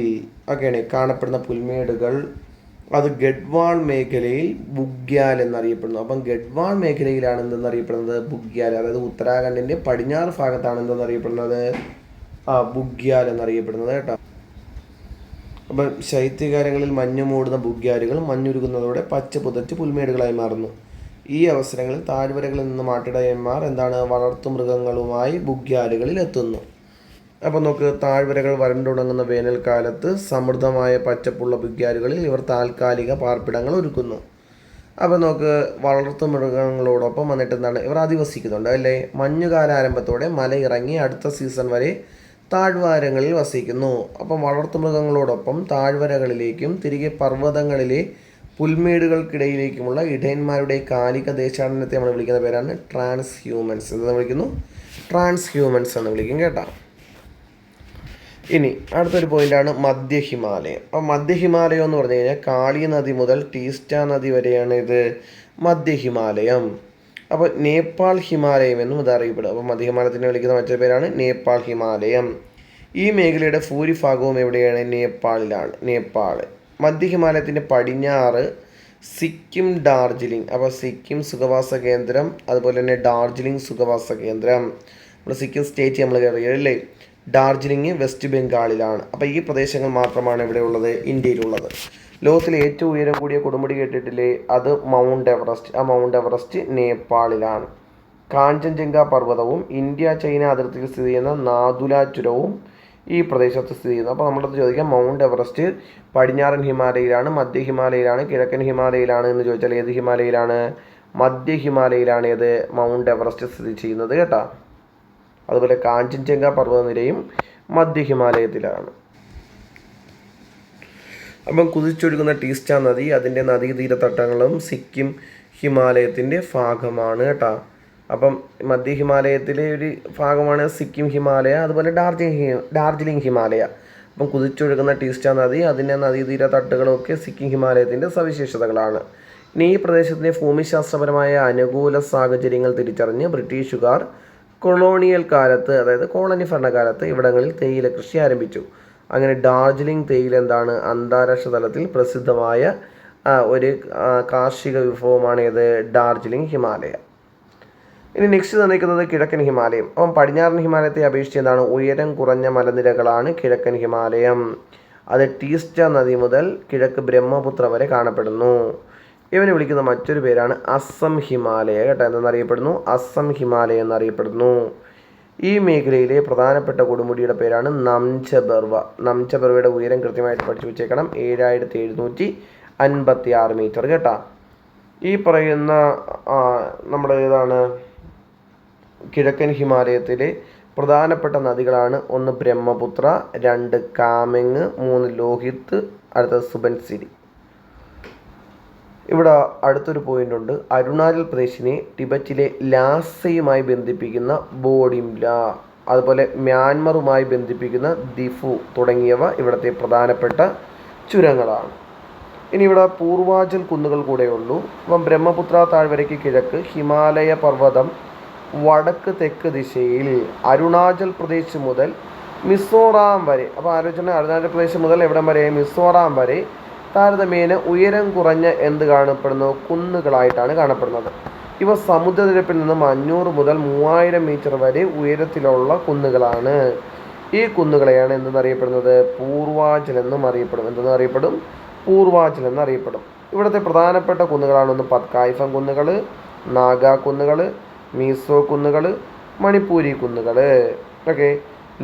[SPEAKER 1] ഒക്കെയാണ് കാണപ്പെടുന്ന പുൽമേടുകൾ. അത് ഗഡ്വാൾ മേഖലയിൽ ബുഗ്യാൽ എന്നറിയപ്പെടുന്നു. അപ്പം ഗഡ്വാൾ മേഖലയിലാണ് എന്തെന്നറിയപ്പെടുന്നത്? ബുഗ്യാൽ. അതായത് ഉത്തരാഖണ്ഡിൻ്റെ പടിഞ്ഞാറ് ഭാഗത്താണ് എന്തെന്നറിയപ്പെടുന്നത്? ബുഗ്യാൽ എന്നറിയപ്പെടുന്നത് കേട്ടോ. അപ്പം ശൈത്യകാലങ്ങളിൽ മഞ്ഞ് മൂടുന്ന ബുഗ്യാലുകൾ മഞ്ഞുരുകുന്നതോടെ പച്ച പുതച്ച് പുൽമേടുകളായി മാറുന്നു. ഈ അവസരങ്ങളിൽ താഴ്വരകളിൽ നിന്ന് മാട്ടിടയന്മാർ എന്താണ്? വളർത്തുമൃഗങ്ങളുമായി ബുഗ്യാലുകളിൽ എത്തുന്നു. അപ്പോൾ നോക്ക്, താഴ്വരകൾ വരണ്ടുണങ്ങുന്ന വേനൽക്കാലത്ത് സമൃദ്ധമായ പച്ചപ്പുള്ള ബുഗ്യാലുകളിൽ ഇവർ താൽക്കാലിക പാർപ്പിടങ്ങൾ ഒരുക്കുന്നു. അപ്പോൾ നോക്ക്, വളർത്തുമൃഗങ്ങളോടൊപ്പം വന്നിട്ട് എന്താണ്? ഇവർ അധിവസിക്കുന്നുണ്ട് അല്ലേ? മഞ്ഞുകാലാരംഭത്തോടെ മല ഇറങ്ങി അടുത്ത സീസൺ വരെ താഴ്വാരങ്ങളിൽ വസിക്കുന്നു. അപ്പം വളർത്തുമൃഗങ്ങളോടൊപ്പം താഴ്വരകളിലേക്കും തിരികെ പർവ്വതങ്ങളിലെ പുൽമേടുകൾക്കിടയിലേക്കുമുള്ള ഇടയന്മാരുടെ കാലിക ദേശാടനത്തെ നമ്മൾ വിളിക്കുന്ന പേരാണ് ട്രാൻസ് ഹ്യൂമൻസ്. എന്ന് വിളിക്കുന്നു? ട്രാൻസ് ഹ്യൂമൻസ് എന്ന് വിളിക്കും കേട്ടോ. ഇനി അടുത്തൊരു പോയിന്റാണ് മധ്യ ഹിമാലയം. അപ്പം മധ്യ ഹിമാലയം എന്ന് പറഞ്ഞു കഴിഞ്ഞാൽ കാളി നദി മുതൽ ടീസ്റ്റ നദി വരെയാണ് ഇത് മധ്യ ഹിമാലയം. അപ്പോൾ നേപ്പാൾ ഹിമാലയം എന്നും ഇത് അറിയപ്പെടും. അപ്പോൾ മധ്യ ഹിമാലയത്തിനെ വിളിക്കുന്ന മറ്റൊരു പേരാണ് നേപ്പാൾ ഹിമാലയം. ഈ മേഖലയുടെ ഭൂരിഭാഗവും എവിടെയാണ്? നേപ്പാളിലാണ്. നേപ്പാൾ. മധ്യ ഹിമാലയത്തിൻ്റെ പടിഞ്ഞാറ് സിക്കിം, ഡാർജിലിംഗ്. അപ്പോൾ സിക്കിം സുഖവാസ കേന്ദ്രം, അതുപോലെ തന്നെ ഡാർജിലിംഗ് സുഖവാസ കേന്ദ്രം. നമ്മൾ സിക്കിം സ്റ്റേറ്റ് നമ്മൾ അറിയില്ലേ? ഡാർജിലിംഗ് വെസ്റ്റ് ബംഗാളിലാണ്. അപ്പോൾ ഈ പ്രദേശങ്ങൾ മാത്രമാണ് ഇവിടെ ഉള്ളത്? ഇന്ത്യയിലുള്ളത്. ലോകത്തിലെ ഏറ്റവും ഉയരം കൂടിയ കൊടുമുടി കേട്ടിട്ടില്ലേ? അത് മൗണ്ട് എവറസ്റ്റ്. ആ മൗണ്ട് എവറസ്റ്റ് നേപ്പാളിലാണ്. കാഞ്ചൻജംഗ പർവ്വതവും ഇന്ത്യ ചൈന അതിർത്തിയിൽ സ്ഥിതി ചെയ്യുന്ന നാഥുല ചുരവും ഈ പ്രദേശത്ത് സ്ഥിതി ചെയ്യുന്നു. അപ്പോൾ നമ്മളത് ചോദിക്കാം, മൗണ്ട് എവറസ്റ്റ് പടിഞ്ഞാറൻ ഹിമാലയയിലാണ്, മധ്യ ഹിമാലയയിലാണ്, കിഴക്കൻ ഹിമാലയയിലാണ് എന്ന് ചോദിച്ചാൽ ഏത് ഹിമാലയയിലാണ്? മധ്യ ഹിമാലയയിലാണ് ഏത്? മൗണ്ട് എവറസ്റ്റ് സ്ഥിതി ചെയ്യുന്നത് കേട്ടോ. അതുപോലെ കാഞ്ചൻജംഗ പർവ്വതനിരയും മധ്യ ഹിമാലയത്തിലാണ്. അപ്പം കുതിച്ചൊഴുകുന്ന ടീസ്റ്റ നദി അതിൻ്റെ നദീതീരത്തട്ടങ്ങളും സിക്കിം ഹിമാലയത്തിൻ്റെ ഭാഗമാണ് കേട്ടോ. അപ്പം മധ്യ ഹിമാലയത്തിലെ ഒരു ഭാഗമാണ് സിക്കിം ഹിമാലയ, അതുപോലെ ഡാർജിലിംഗ് ഹിമാലയ. അപ്പം കുതിച്ചൊഴുകുന്ന ടീസ്റ്റ നദി അതിൻ്റെ നദീതീരത്തട്ടുകളൊക്കെ സിക്കിം ഹിമാലയത്തിൻ്റെ സവിശേഷതകളാണ്. ഇനി ഈ പ്രദേശത്തിൻ്റെ ഭൂമിശാസ്ത്രപരമായ അനുകൂല സാഹചര്യങ്ങൾ തിരിച്ചറിഞ്ഞ് ബ്രിട്ടീഷുകാർ കൊളോണിയൽ കാലത്ത്, അതായത് കോളനി ഭരണകാലത്ത് ഇവിടങ്ങളിൽ തേയില കൃഷി ആരംഭിച്ചു. അങ്ങനെ ഡാർജിലിംഗ് തേയില എന്താണ് അന്താരാഷ്ട്ര തലത്തിൽ പ്രസിദ്ധമായ ഒരു കാർഷിക വിഭവമാണ് ഇത് ഡാർജിലിംഗ് ഹിമാലയ. ഇനി നെക്സ്റ്റ് തന്നിരിക്കുന്നത് കിഴക്കൻ ഹിമാലയം. അപ്പം പടിഞ്ഞാറൻ ഹിമാലയത്തെ അപേക്ഷിച്ച് എന്താണ് ഉയരം കുറഞ്ഞ മലനിരകളാണ് കിഴക്കൻ ഹിമാലയം. അത് ടീസ്റ്റ നദി മുതൽ കിഴക്ക് ബ്രഹ്മപുത്ര വരെ കാണപ്പെടുന്നു. ഇവനെ വിളിക്കുന്ന മറ്റൊരു പേരാണ് അസം ഹിമാലയ കേട്ടോ. എന്തെന്നറിയപ്പെടുന്നു? അസം ഹിമാലയ എന്നറിയപ്പെടുന്നു. ഈ മേഖലയിലെ പ്രധാനപ്പെട്ട കൊടുമുടിയുടെ പേരാണ് നംചബർവ. നംചബർവയുടെ ഉയരം കൃത്യമായിട്ട് പഠിച്ചു വെച്ചേക്കണം, 7756 മീറ്റർ കേട്ടോ. ഈ പറയുന്ന നമ്മുടെ ഏതാണ് കിഴക്കൻ ഹിമാലയത്തിലെ പ്രധാനപ്പെട്ട നദികളാണ്: 1 ബ്രഹ്മപുത്ര, 2 കാമെങ്, 3 ലോഹിത്, അടുത്തത് സുബൻസിരി. ഇവിടെ അടുത്തൊരു പോയിന്റ് ഉണ്ട്. അരുണാചൽ പ്രദേശിനെ ടിബറ്റിലെ ലാസയുമായി ബന്ധിപ്പിക്കുന്ന ബോഡിംല, അതുപോലെ മ്യാൻമറുമായി ബന്ധിപ്പിക്കുന്ന ദിഫു തുടങ്ങിയവ ഇവിടുത്തെ പ്രധാനപ്പെട്ട ചുരങ്ങളാണ്. ഇനി ഇവിടെ പൂർവാചൽ കുന്നുകൾ കൂടെയുള്ളൂ. അപ്പം ബ്രഹ്മപുത്ര താഴ്വരയ്ക്ക് കിഴക്ക് ഹിമാലയ പർവ്വതം വടക്ക് തെക്ക് ദിശയിൽ അരുണാചൽ പ്രദേശ് മുതൽ മിസോറാം വരെ. അപ്പോൾ ആലോചന, അരുണാചൽ പ്രദേശ് മുതൽ എവിടം വരെ? മിസോറാം വരെ താരതമ്യേന ഉയരം കുറഞ്ഞ എന്ത് കാണപ്പെടുന്നു? കുന്നുകളായിട്ടാണ് കാണപ്പെടുന്നത്. ഇവ സമുദ്രനിരപ്പിൽ നിന്നും 500 മുതൽ 3000 മീറ്റർ വരെ ഉയരത്തിലുള്ള കുന്നുകളാണ്. ഈ കുന്നുകളെയാണ് എന്തെന്നറിയപ്പെടുന്നത്? പൂർവാചൽ എന്നും അറിയപ്പെടും. എന്തെന്നറിയപ്പെടും? പൂർവാചൽ എന്നറിയപ്പെടും. ഇവിടുത്തെ പ്രധാനപ്പെട്ട കുന്നുകളാണ്: 1 പത്കായ്ഫം കുന്നുകൾ, നാഗ കുന്നുകൾ, മീസോ കുന്നുകൾ, മണിപ്പൂരി കുന്നുകൾ. ഓക്കെ.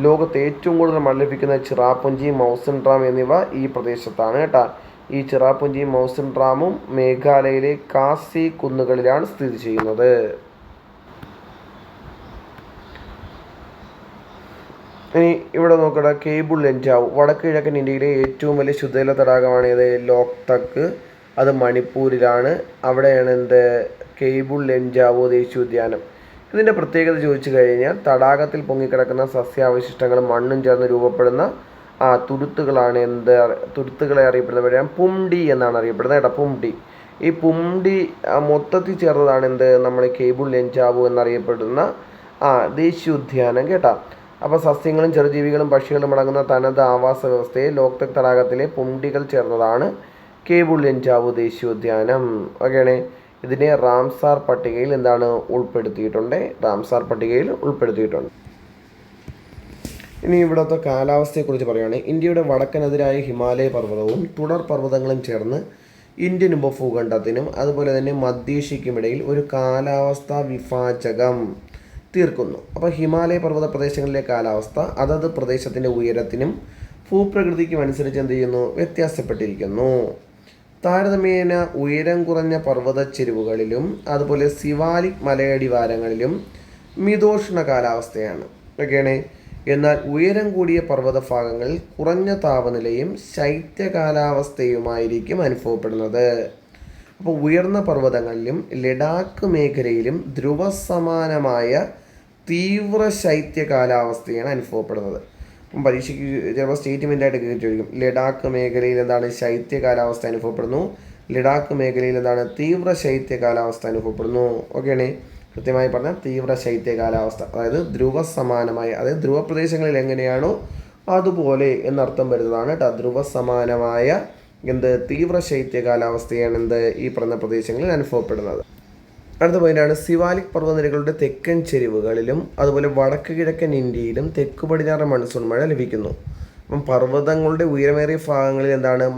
[SPEAKER 1] ലോകത്ത് ഏറ്റവും കൂടുതൽ മഴ ലഭിക്കുന്ന ചിറാപുഞ്ചി, മൗസിൻ ഡ്രാം എന്നിവ ഈ പ്രദേശത്താണ് കേട്ടോ. ഈ ചിറാപുഞ്ചിയും മൗസിൻ ഡ്രാമും മേഘാലയയിലെ കാസി കുന്നുകളിലാണ് സ്ഥിതി ചെയ്യുന്നത്. ഇനി ഇവിടെ നോക്കട്ടെ, കേബിൾ ലഞ്ചാവ്. വടക്ക് കിഴക്കൻ ഇന്ത്യയിലെ ഏറ്റവും വലിയ ശുദ്ധജല തടാകമാണ് ഇത് ലോക്തക്ക്. അത് മണിപ്പൂരിലാണ്. അവിടെയാണ് എന്ത്? കേബിൾ ലഞ്ചാവോ ദേശീയോദ്യാനം. ഇതിൻ്റെ പ്രത്യേകത ചോദിച്ചു കഴിഞ്ഞാൽ തടാകത്തിൽ പൊങ്ങിക്കിടക്കുന്ന സസ്യാവശിഷ്ടങ്ങളും മണ്ണും ചേർന്ന് രൂപപ്പെടുന്ന തുരുത്തുകളാണ് തുരുത്തുകളെ അറിയപ്പെടുന്ന പുംഡി എന്നാണ് അറിയപ്പെടുന്നത് കേട്ടോ. പുംഡി. ഈ പുംഡി മൊത്തത്തിൽ ചേർന്നതാണ് നമ്മൾ കേബിൾ ലഞ്ചാവോ എന്നറിയപ്പെടുന്ന ദേശീയോദ്യാനം കേട്ടോ. അപ്പോൾ സസ്യങ്ങളും ചെറുജീവികളും പക്ഷികളും അടങ്ങുന്ന തനത് ആവാസ വ്യവസ്ഥയെ ലോക്തക് തടാകത്തിലെ പുംഡികൾ ചേർന്നതാണ് കേബിൾ ലഞ്ചാവോ ദേശീയോദ്യാനം. ഓക്കെയാണ്. ഇതിനെ റാംസാർ പട്ടികയിൽ ഉൾപ്പെടുത്തിയിട്ടുണ്ട്. റാംസാർ പട്ടികയിൽ ഉൾപ്പെടുത്തിയിട്ടുണ്ട്. ഇനി ഇവിടുത്തെ കാലാവസ്ഥയെക്കുറിച്ച് പറയുകയാണെങ്കിൽ ഇന്ത്യയുടെ വടക്കനെതിരായ ഹിമാലയ പർവ്വതവും തുടർ പർവ്വതങ്ങളും ചേർന്ന് ഇന്ത്യൻ ഉപഭൂഖണ്ഡത്തിനും അതുപോലെ തന്നെ മധ്യേഷ്യയ്ക്കുമിടയിൽ ഒരു കാലാവസ്ഥാ വിഭാജകം തീർക്കുന്നു. അപ്പോൾ ഹിമാലയ പർവ്വത പ്രദേശങ്ങളിലെ കാലാവസ്ഥ അതത് പ്രദേശത്തിൻ്റെ ഉയരത്തിനും ഭൂപ്രകൃതിക്കും അനുസരിച്ച് എന്ത് ചെയ്യുന്നു? വ്യത്യാസപ്പെട്ടിരിക്കുന്നു. താരതമ്യേന ഉയരം കുറഞ്ഞ പർവ്വത ചെരുവുകളിലും അതുപോലെ സിവാലിക് മലയടിവാരങ്ങളിലും മിതോഷ്ണ കാലാവസ്ഥയാണ്. ഓക്കെയാണ്. എന്നാൽ ഉയരം കൂടിയ പർവ്വത ഭാഗങ്ങളിൽ കുറഞ്ഞ താപനിലയും ശൈത്യ കാലാവസ്ഥയുമായിരിക്കും അനുഭവപ്പെടുന്നത്. അപ്പോൾ ഉയർന്ന പർവ്വതങ്ങളിലും ലഡാക്ക് മേഖലയിലും ധ്രുവസമാനമായ തീവ്ര ശൈത്യ കാലാവസ്ഥയാണ് അനുഭവപ്പെടുന്നത്. അപ്പം പരീക്ഷയ്ക്ക് ചിലപ്പോൾ സ്റ്റേറ്റ്മെൻ്റായിട്ട് ചോദിക്കും. ലഡാക്ക് മേഖലയിൽ ശൈത്യ കാലാവസ്ഥ അനുഭവപ്പെടുന്നു, ലഡാക്ക് മേഖലയിൽ തീവ്ര ശൈത്യ കാലാവസ്ഥ അനുഭവപ്പെടുന്നു. ഓക്കെയാണ്. കൃത്യമായി പറഞ്ഞാൽ തീവ്ര ശൈത്യ കാലാവസ്ഥ, അതായത് ധ്രുവ സമാനമായ, അതായത് ധ്രുവ പ്രദേശങ്ങളിൽ എങ്ങനെയാണോ അതുപോലെ എന്നർത്ഥം വരുന്നതാണ് കേട്ടോ. ധ്രുവ സമാനമായ തീവ്ര ശൈത്യ കാലാവസ്ഥയാണ് ഈ പറഞ്ഞ പ്രദേശങ്ങളിൽ അനുഭവപ്പെടുന്നത്. അടുത്ത പോയിന്റാണ് സിവാലിക് പർവ്വതനിരകളുടെ തെക്കൻ ചെരിവുകളിലും അതുപോലെ വടക്ക് കിഴക്കൻ ഇന്ത്യയിലും തെക്ക് പടിഞ്ഞാറ് മൺസൂൺ മഴ ലഭിക്കുന്നു. അപ്പം പർവ്വതങ്ങളുടെ ഉയരമേറിയ ഭാഗങ്ങളിൽ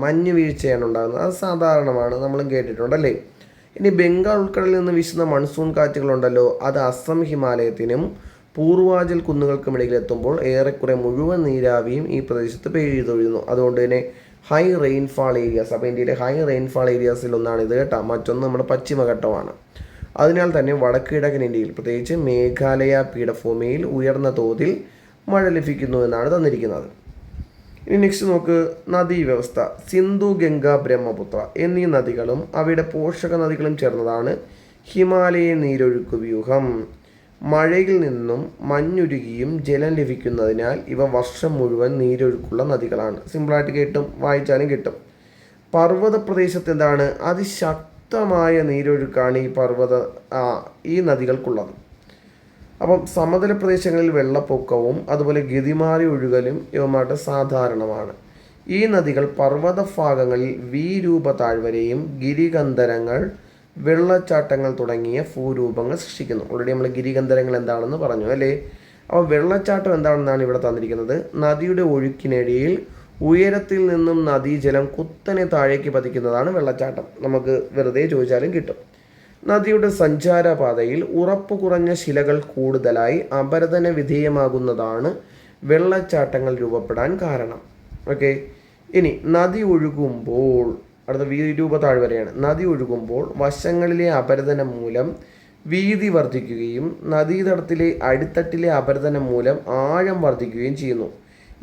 [SPEAKER 1] മഞ്ഞ് വീഴ്ചയാണ് ഉണ്ടാകുന്നത്. അത് സാധാരണമാണ്, നമ്മളും കേട്ടിട്ടുണ്ടല്ലേ. ഇനി ബംഗാൾ ഉൾക്കടലിൽ നിന്ന് വീശുന്ന മൺസൂൺ കാറ്റുകളുണ്ടല്ലോ, അത് അസം ഹിമാലയത്തിനും പൂർവാചൽ കുന്നുകൾക്കുമിടയിൽ എത്തുമ്പോൾ ഏറെക്കുറെ മുഴുവൻ നീരാവിയും ഈ പ്രദേശത്ത് പെയ്തൊഴുകുന്നു. അതുകൊണ്ട് തന്നെ ഹൈ റെയിൻഫാൾ ഏരിയാസ്, അപ്പോൾ ഇന്ത്യയിലെ ഹൈ റെയിൻഫാൾ ഏരിയാസിൽ ഒന്നാണ് ഇത് കേട്ടോ. മറ്റൊന്ന് നമ്മുടെ പശ്ചിമഘട്ടമാണ്. അതിനാൽ തന്നെ വടക്ക് കിഴക്കൻ ഇന്ത്യയിൽ പ്രത്യേകിച്ച് മേഘാലയ പീഠഭൂമിയിൽ ഉയർന്ന തോതിൽ മഴ ലഭിക്കുന്നു എന്നാണ് തന്നിരിക്കുന്നത്. ഇനി നെക്സ്റ്റ് നോക്ക്, നദീവ്യവസ്ഥ. സിന്ധു, ഗംഗ, ബ്രഹ്മപുത്ര എന്നീ നദികളും അവയുടെ പോഷക നദികളും ചേർന്നതാണ് ഹിമാലയൻ നീരൊഴുക്ക് വ്യൂഹം. മഴയിൽ നിന്നും മഞ്ഞുരുകിയും ജലം ലഭിക്കുന്നതിനാൽ ഇവ വർഷം മുഴുവൻ നീരൊഴുക്കുള്ള നദികളാണ്. സിമ്പിളായിട്ട് കിട്ടും, വായിച്ചാലും കിട്ടും. പർവ്വത പ്രദേശത്ത് എന്താണ്, അതിശക്തമായ നീരൊഴുക്കാണ് ഈ നദികൾക്കുള്ളത്. അപ്പം സമതല പ്രദേശങ്ങളിൽ വെള്ളപ്പൊക്കവും അതുപോലെ ഗതിമാറി ഒഴുകലും ഇവമായിട്ട് സാധാരണമാണ്. ഈ നദികൾ പർവ്വത ഭാഗങ്ങളിൽ രൂപ താഴ്വരയും ഗിരികന്ധരങ്ങൾ, വെള്ളച്ചാട്ടങ്ങൾ തുടങ്ങിയ ഭൂരൂപങ്ങൾ സൃഷ്ടിക്കുന്നു. ഓൾറെഡി നമ്മൾ ഗിരികന്ധരങ്ങൾ എന്താണെന്ന് പറഞ്ഞു അല്ലേ. അപ്പോൾ വെള്ളച്ചാട്ടം എന്താണെന്നാണ് ഇവിടെ തന്നിരിക്കുന്നത്. നദിയുടെ ഒഴുക്കിനിടയിൽ ഉയരത്തിൽ നിന്നും നദീജലം കുത്തനെ താഴേക്ക് പതിക്കുന്നതാണ് വെള്ളച്ചാട്ടം. നമുക്ക് വെറുതെ ചോദിച്ചാലും കിട്ടും. നദിയുടെ സഞ്ചാരപാതയിൽ ഉറപ്പ് കുറഞ്ഞ ശിലകൾ കൂടുതലായി അപരദന വിധേയമാകുന്നതാണ് വെള്ളച്ചാട്ടങ്ങൾ രൂപപ്പെടാൻ കാരണം. ഓക്കെ, ഇനി നദി ഒഴുകുമ്പോൾ, അടുത്ത വീരൂപ താഴ്വരയാണ്. നദി ഒഴുകുമ്പോൾ വശങ്ങളിലെ അപരദനം മൂലം വീതി വർദ്ധിക്കുകയും നദീതടത്തിലെ അടിത്തട്ടിലെ അപരദനം മൂലം ആഴം വർദ്ധിക്കുകയും ചെയ്യുന്നു.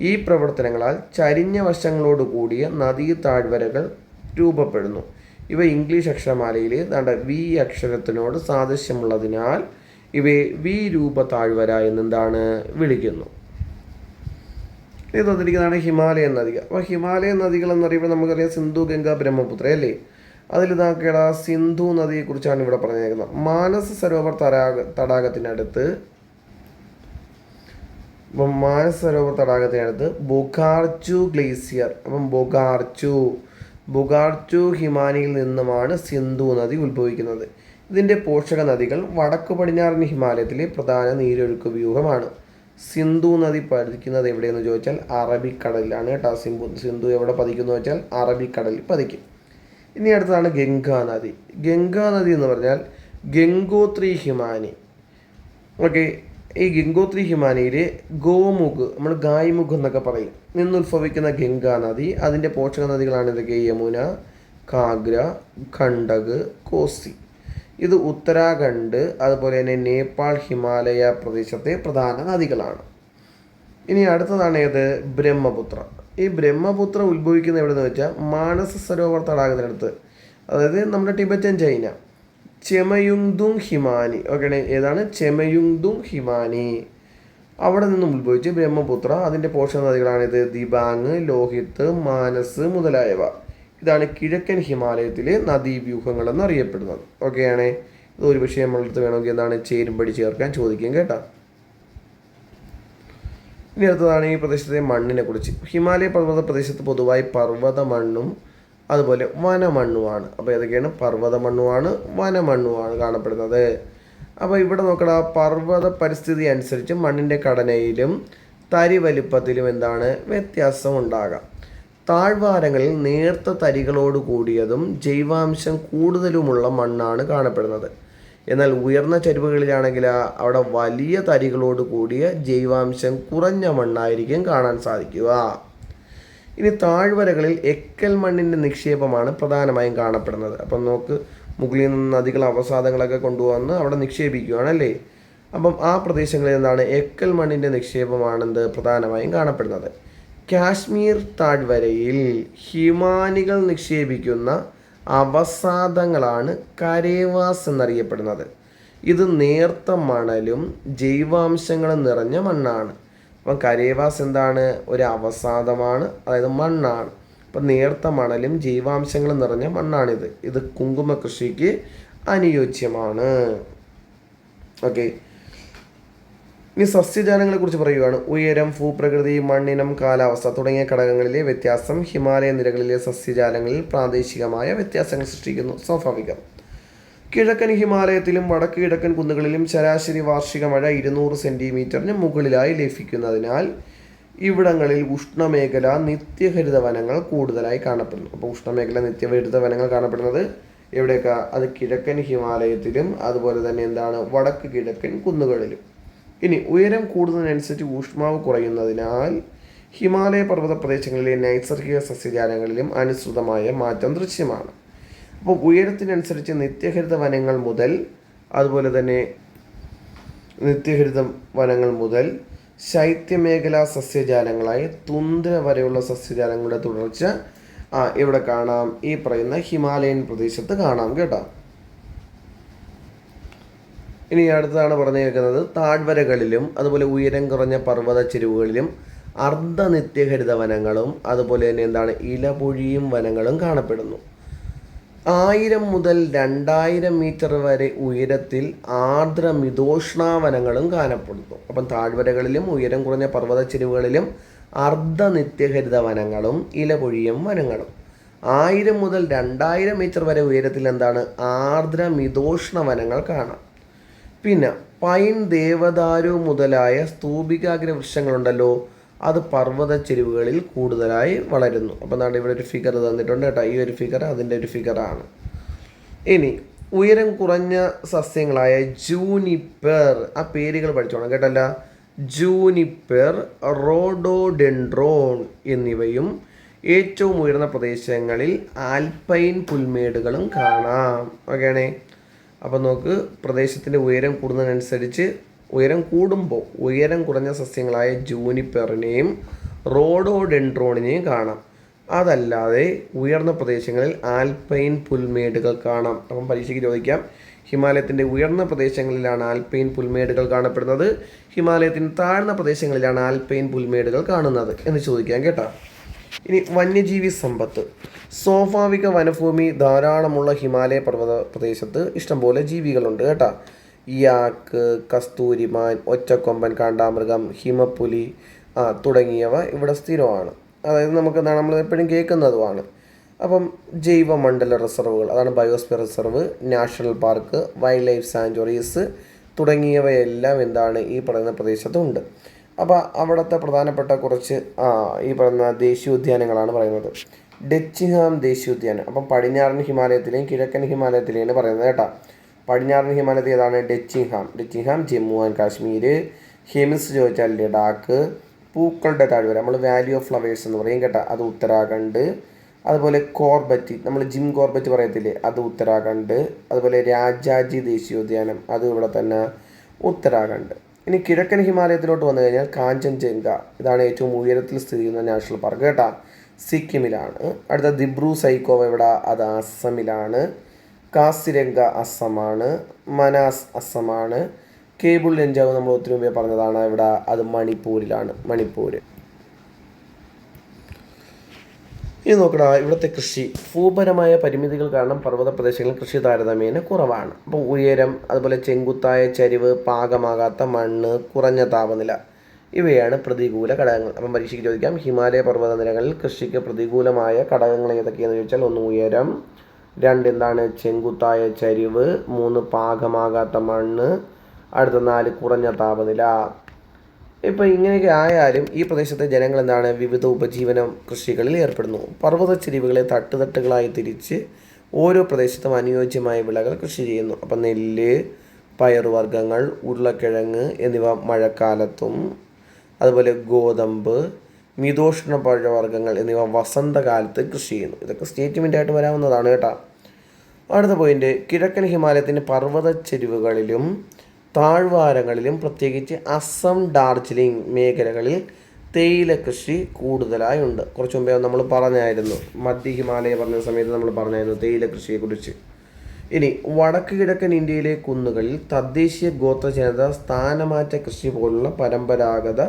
[SPEAKER 1] ഈ പ്രവർത്തനങ്ങളാൽ ചരിഞ്ഞ വശങ്ങളോട് കൂടിയ നദീ താഴ്വരകൾ രൂപപ്പെടുന്നു. ഇവ ഇംഗ്ലീഷ് അക്ഷരമാലയിലെ വി അക്ഷരത്തിനോട് സാദൃശ്യമുള്ളതിനാൽ ഇവയെ രൂപ താഴ്വര എന്നെന്താണ് വിളിക്കുന്നു. ഇത് തന്നിരിക്കുന്നതാണ് ഹിമാലയൻ നദികൾ. അപ്പോൾ ഹിമാലയൻ നദികൾ എന്നറിയുമ്പോൾ നമുക്കറിയാം സിന്ധു, ഗംഗ, ബ്രഹ്മപുത്ര അല്ലേ. അതിൽ ഇതാക്കേടാ സിന്ധു നദിയെക്കുറിച്ചാണ് ഇവിടെ പറഞ്ഞേക്കുന്നത്. മാനസ സരോവർ തടാകത്തിനടുത്ത് ബൊഗാർച്ചു ഗ്ലേസിയർ. അപ്പം ബൊഗാർച്ചു ഹിമാനിയിൽ നിന്നുമാണ് സിന്ധു നദി ഉത്ഭവിക്കുന്നത്. ഇതിൻ്റെ പോഷക നദികൾ വടക്കു പടിഞ്ഞാറൻ ഹിമാലയത്തിലെ പ്രധാന നീരൊഴുക്ക് വ്യൂഹമാണ്. സിന്ധു നദി പതിക്കുന്നത് എവിടെയെന്ന് ചോദിച്ചാൽ അറബിക്കടലിലാണ് കേട്ടോ. സിന്ധു എവിടെ പതിക്കുന്നു വെച്ചാൽ അറബിക്കടലിൽ പതിക്കും. ഇനി അടുത്തതാണ് ഗംഗാ നദി. ഗംഗാ നദി എന്ന് പറഞ്ഞാൽ ഗംഗോത്രി ഹിമാനി. ഓക്കെ, ഈ ഗംഗോത്രി ഹിമാനിയിലെ ഗോമുഖ്, നമ്മൾ ഗായ്മുഖ് എന്നൊക്കെ പറയും, നിന്നുത്ഭവിക്കുന്ന ഗംഗാ നദി അതിൻ്റെ പോഷക നദികളാണ് ഇതൊക്കെ: യമുന, കാഗ്ര, ഖണ്ഡക്, കോസി. ഇത് ഉത്തരാഖണ്ഡ് അതുപോലെ തന്നെ നേപ്പാൾ ഹിമാലയ പ്രദേശത്തെ പ്രധാന നദികളാണ്. ഇനി അടുത്തതാണ് ഏത്? ബ്രഹ്മപുത്ര. ഈ ബ്രഹ്മപുത്ര ഉത്ഭവിക്കുന്ന എവിടെയെന്ന് വെച്ചാൽ മാനസ സരോവർ തടാകത്തിനടുത്ത്, അതായത് നമ്മുടെ ടിബറ്റൻ ചൈന, ചെമയുങ്തുങ് ഹിമാനി. ഓക്കെ, ഏതാണ്? ചെമയുങ്തുങ് ഹിമാനി. അവിടെ നിന്നും ഉത്ഭവിച്ച് ബ്രഹ്മപുത്ര. അതിൻ്റെ പോഷക നദികളാണിത്: ദിബാങ്, ലോഹിത്, മാനസ് മുതലായവ. ഇതാണ് കിഴക്കൻ ഹിമാലയത്തിലെ നദീവ്യൂഹങ്ങൾ എന്നറിയപ്പെടുന്നത്. ഓക്കെയാണേ. ഇത് ഒരു വിഷയം നമ്മളടുത്ത് വേണമെങ്കിൽ എന്താണ് ചേരുംപടി ചേർക്കാൻ ചോദിക്കും കേട്ടോ. ഇനി അടുത്തതാണ് ഈ പ്രദേശത്തെ മണ്ണിനെ കുറിച്ച്. ഹിമാലയ പർവ്വത പ്രദേശത്ത് പൊതുവായി പർവ്വത മണ്ണും അതുപോലെ വനമണ്ണുമാണ്. അപ്പോൾ ഏതൊക്കെയാണ്? പർവ്വത മണ്ണുമാണ്, വനമണ്ണുമാണ് കാണപ്പെടുന്നത്. അപ്പോൾ ഇവിടെ നോക്കടാ, പർവ്വത പരിസ്ഥിതി അനുസരിച്ച് മണ്ണിൻ്റെ ഘടനയിലും തരി വലിപ്പത്തിലും എന്താണ് വ്യത്യാസം ഉണ്ടാകാം. താഴ്വാരങ്ങളിൽ നേർത്ത തരികളോട് കൂടിയതും ജൈവാംശം കൂടുതലുമുള്ള മണ്ണാണ് കാണപ്പെടുന്നത്. എന്നാൽ ഉയർന്ന ചരിവുകളിലാണെങ്കിൽ അവിടെ വലിയ തരികളോട് കൂടിയ ജൈവാംശം കുറഞ്ഞ മണ്ണായിരിക്കും കാണാൻ സാധിക്കുക. ഇനി താഴ്വരകളിൽ എക്കൽ മണ്ണിൻ്റെ നിക്ഷേപമാണ് പ്രധാനമായും കാണപ്പെടുന്നത്. അപ്പം നോക്ക്, മുകളിൽ നിന്ന് നദികൾ അവസാദങ്ങളൊക്കെ കൊണ്ടുവന്ന് അവിടെ നിക്ഷേപിക്കുകയാണല്ലേ. അപ്പം ആ പ്രദേശങ്ങളിൽ എന്താണ് എക്കൽ മണ്ണിൻ്റെ നിക്ഷേപമാണെന്ത് പ്രധാനമായും കാണപ്പെടുന്നത്. കാശ്മീർ താഴ്വരയിൽ ഹിമാനികൾ നിക്ഷേപിക്കുന്ന അവസാദങ്ങളാണ് കരേവാസ് എന്നറിയപ്പെടുന്നത്. ഇത് നേർത്ത മണലും ജൈവാംശങ്ങളും നിറഞ്ഞ മണ്ണാണ്. അപ്പം കരേവാസ് എന്താണ്? ഒരു അവസാദമാണ്, അതായത് മണ്ണാണ്. അപ്പം നേർത്ത മണലും ജൈവാംശങ്ങളും നിറഞ്ഞ മണ്ണാണിത്. ഇത് കുങ്കുമ കൃഷിക്ക് അനുയോജ്യമാണ്. ഓക്കെ, ഇനി സസ്യജാലങ്ങളെ കുറിച്ച് പറയുകയാണ്. ഉയരം, ഭൂപ്രകൃതി, മണ്ണിനം, കാലാവസ്ഥ തുടങ്ങിയ ഘടകങ്ങളിലെ വ്യത്യാസം ഹിമാലയ നിരകളിലെ സസ്യജാലങ്ങളിൽ പ്രാദേശികമായ വ്യത്യാസങ്ങൾ സൃഷ്ടിക്കുന്നു. സ്വാഭാവികം. കിഴക്കൻ ഹിമാലയത്തിലും വടക്ക് കിഴക്കൻ കുന്നുകളിലും ശരാശരി വാർഷിക മഴ 200 സെൻറ്റിമീറ്ററിന് മുകളിലായി ലഭിക്കുന്നതിനാൽ ഇവിടങ്ങളിൽ ഉഷ്ണമേഖല നിത്യഹരിത വനങ്ങൾ കൂടുതലായി കാണപ്പെടുന്നു. അപ്പോൾ ഉഷ്ണമേഖല നിത്യഹരിത വനങ്ങൾ കാണപ്പെടുന്നത് എവിടെയൊക്കെ? അത് കിഴക്കൻ ഹിമാലയത്തിലും അതുപോലെ തന്നെ എന്താണ് വടക്ക് കിഴക്കൻ കുന്നുകളിലും. ഇനി ഉയരം കൂടുന്നതിനനുസരിച്ച് ഊഷ്മാവ് കുറയുന്നതിനാൽ ഹിമാലയ പർവ്വത പ്രദേശങ്ങളിലെ നൈസർഗിക സസ്യജാലങ്ങളിലും അനുസൃതമായ മാറ്റം ദൃശ്യമാണ്. അപ്പോൾ ഉയരത്തിനനുസരിച്ച് നിത്യഹരിത വനങ്ങൾ മുതൽ അതുപോലെ തന്നെ നിത്യഹരിത വനങ്ങൾ മുതൽ ശൈത്യമേഖലാ സസ്യജാലങ്ങളായ തുന്ദ്ര വരെയുള്ള സസ്യജാലങ്ങളുടെ തുടർച്ച ഇവിടെ കാണാം. ഈ പറയുന്ന ഹിമാലയൻ പ്രദേശത്ത് കാണാം കേട്ടോ. ഇനി അടുത്തതാണ് പറഞ്ഞേക്കുന്നത്, താഴ്വരകളിലും അതുപോലെ ഉയരം കുറഞ്ഞ പർവ്വത ചെരുവുകളിലും അർദ്ധനിത്യഹരിത വനങ്ങളും അതുപോലെ തന്നെ എന്താണ് ഇലപൊഴിയും വനങ്ങളും കാണപ്പെടുന്നു. 1000 മുതൽ 2000 മീറ്റർ വരെ ഉയരത്തിൽ ആർദ്ര മിതോഷ്ണാവനങ്ങളും കാണപ്പെടുന്നു. അപ്പം താഴ്വരകളിലും ഉയരം കുറഞ്ഞ പർവ്വത ചെരുവുകളിലും അർദ്ധനിത്യഹരിത വനങ്ങളും ഇലപൊഴിയും വനങ്ങളും. 1000 മുതൽ 2000 മീറ്റർ വരെ ഉയരത്തിൽ എന്താണ് ആർദ്ര മിതോഷ്ണ വനങ്ങൾ കാണാം. പിന്നെ പൈൻ, ദേവദാരു മുതലായ സ്തൂപികാഗ്ര വൃക്ഷങ്ങളുണ്ടല്ലോ, അത് പർവ്വത ചെരുവുകളിൽ കൂടുതലായി വളരുന്നു. അപ്പം എന്താണ് ഇവിടെ ഒരു ഫിഗർ തന്നിട്ടുണ്ട് കേട്ടോ. ഈ ഒരു ഫിഗർ അതിൻ്റെ ഒരു ഫിഗറാണ്. ഇനി ഉയരം കുറഞ്ഞ സസ്യങ്ങളായ ജൂനിപ്പർ, ആ പേരുകൾ പഠിച്ചോണം കേട്ടല്ല. ജൂനിപ്പർ, റോഡോഡെൻഡ്രോൺ എന്നിവയും ഏറ്റവും ഉയർന്ന പ്രദേശങ്ങളിൽ ആൽപൈൻ പുൽമേടുകളും കാണാം. ഓക്കെയാണേ. അപ്പം നോക്ക്, പ്രദേശത്തിൻ്റെ ഉയരം കൂടുന്നതിനനുസരിച്ച് ഉയരം കൂടുമ്പോൾ ഉയരം കുറഞ്ഞ സസ്യങ്ങളായ ജൂനിപ്പറിനെയും റോഡോഡെൻഡ്രോണിനെയും കാണാം. അതല്ലാതെ ഉയർന്ന പ്രദേശങ്ങളിൽ ആൽപൈൻ പുൽമേടുകൾ കാണാം. അപ്പം പരീക്ഷയ്ക്ക് ചോദിക്കാം, ഹിമാലയത്തിൻ്റെ ഉയർന്ന പ്രദേശങ്ങളിലാണ് ആൽപൈൻ പുൽമേടുകൾ കാണപ്പെടുന്നത്, ഹിമാലയത്തിൻ്റെ താഴ്ന്ന പ്രദേശങ്ങളിലാണ് ആൽപൈൻ പുൽമേടുകൾ കാണുന്നത് എന്ന് ചോദിക്കാം കേട്ടോ. ഇനി വന്യജീവി സമ്പത്ത്. സ്വാഭാവിക വനഭൂമി ധാരാളമുള്ള ഹിമാലയ പർവ്വത പ്രദേശത്ത് ഇഷ്ടംപോലെ ജീവികളുണ്ട് കേട്ടോ. യാക്ക്, കസ്തൂരിമാൻ, ഒറ്റക്കൊമ്പൻ കാണ്ടാമൃഗം, ഹിമപ്പുലി തുടങ്ങിയവ ഇവിടെ സ്ഥിരമാണ്. അതായത് നമുക്ക് എന്താണ് നമ്മൾ എപ്പോഴും കേൾക്കുന്നതുമാണ്. അപ്പം ജൈവമണ്ഡല റിസർവുകൾ, അതാണ് biosphere reserve, national park, wild life sanctuaries തുടങ്ങിയവയെല്ലാം എന്താണ് ഈ പറയുന്ന പ്രദേശത്തുണ്ട്. അപ്പോൾ അവിടുത്തെ പ്രധാനപ്പെട്ട കുറച്ച് ഈ പറയുന്ന ദേശീയോദ്യാനങ്ങളാണ് പറയുന്നത്. ഡച്ചിങ്ഹാം ദേശീയോദ്യാനം. അപ്പം പടിഞ്ഞാറൻ ഹിമാലയത്തിലെയും കിഴക്കൻ ഹിമാലയത്തിലെയാണ് പറയുന്നത് കേട്ടോ. പടിഞ്ഞാറൻ ഹിമാലയത്തിൽ ഏതാണ്? ഡച്ചിങ്ഹാം ജമ്മു ആൻഡ് കാശ്മീർ. ഹെമിസ് ചോദിച്ചാൽ ലഡാക്ക്. പൂക്കളുടെ താഴ്വര, നമ്മൾ വാലി ഓഫ് ഫ്ലവേഴ്സ് എന്ന് പറയും കേട്ടോ, അത് ഉത്തരാഖണ്ഡ്. അതുപോലെ കോർബറ്റ്, നമ്മൾ ജിം കോർബറ്റ് പറയത്തില്ലേ, അത് ഉത്തരാഖണ്ഡ്. അതുപോലെ രാജാജി ദേശീയോദ്യാനം, അത് ഇവിടെ തന്നെ ഉത്തരാഖണ്ഡ്. ഇനി കിഴക്കൻ ഹിമാലയത്തിലോട്ട് വന്നു കഴിഞ്ഞാൽ കാഞ്ചൻജംഗ, ഇതാണ് ഏറ്റവും ഉയരത്തിൽ സ്ഥിതി ചെയ്യുന്ന നാഷണൽ പാർക്ക് കേട്ടോ, സിക്കിമിലാണ്. അടുത്ത ദിബ്രു സൈക്കോവ എവിടെ? അത് അസമിലാണ്. കാസിരംഗ അസമാണ്. മനാസ് അസമാണ്. കേബിൾ ലഞ്ചാവ് നമ്മൾ ഒത്തിരി മുമ്പേ പറഞ്ഞതാണ് ഇവിടെ, അത് മണിപ്പൂരിലാണ്. മണിപ്പൂർ. ഇത് നോക്കടാ, ഇവിടുത്തെ കൃഷി ഭൂപരമായ പരിമിതികൾ കാരണം പർവ്വത പ്രദേശങ്ങളിൽ കൃഷി താരതമ്യേന കുറവാണ്. അപ്പോൾ ഉയരം, അതുപോലെ ചെങ്കുത്തായ ചരിവ്, പാകമാകാത്ത മണ്ണ്, കുറഞ്ഞ താപനില ഇവയാണ് പ്രതികൂല ഘടകങ്ങൾ. അപ്പം പരീക്ഷയ്ക്ക് ചോദിക്കാം, ഹിമാലയ പർവ്വത നിരകളിൽ കൃഷിക്ക് പ്രതികൂലമായ ഘടകങ്ങൾ ഏതൊക്കെയാണെന്ന് ചോദിച്ചാൽ, 1 ഉയരം, 2 എന്താണ് ചെങ്കുത്തായ ചരിവ്, 3 പാകമാകാത്ത മണ്ണ്, അടുത്ത 4 കുറഞ്ഞ താപനില. ഇപ്പോൾ ഇങ്ങനെയൊക്കെ ആയാലും ഈ പ്രദേശത്തെ ജനങ്ങൾ എന്താണ് വിവിധ ഉപജീവന കൃഷികളിൽ ഏർപ്പെടുന്നു. പർവ്വതച്ചെരിവുകളെ തട്ടുതട്ടുകളായി തിരിച്ച് ഓരോ പ്രദേശത്തും അനുയോജ്യമായ വിളകൾ കൃഷി ചെയ്യുന്നു. അപ്പം നെല്ല്, പയറുവർഗ്ഗങ്ങൾ, ഉരുളക്കിഴങ്ങ് എന്നിവ മഴക്കാലത്തും, അതുപോലെ ഗോതമ്പ്, മിതോഷ്ണ പഴവർഗ്ഗങ്ങൾ എന്നിവ വസന്തകാലത്ത് കൃഷി ചെയ്യുന്നു. ഇതൊക്കെ സ്റ്റേറ്റ്മെൻ്റായിട്ട് വരാവുന്നതാണ് കേട്ടോ. അടുത്ത പോയിൻ്റ്, കിഴക്കൻ ഹിമാലയത്തിൻ്റെ പർവ്വതച്ചെരിവുകളിലും താഴ്വാരങ്ങളിലും പ്രത്യേകിച്ച് അസം, ഡാർജിലിംഗ് മേഖലകളിൽ തേയില കൃഷി കൂടുതലായി ഉണ്ട്. കുറച്ച് മുമ്പേ നമ്മൾ പറഞ്ഞായിരുന്നു, മധ്യ ഹിമാലയ പറഞ്ഞ സമയത്ത് നമ്മൾ പറഞ്ഞായിരുന്നു തേയില കൃഷിയെക്കുറിച്ച്. ഇനി വടക്ക് കിഴക്കൻ ഇന്ത്യയിലെ കുന്നുകളിൽ തദ്ദേശീയ ഗോത്ര ജനത സ്ഥാനമാറ്റ കൃഷി പോലുള്ള പരമ്പരാഗത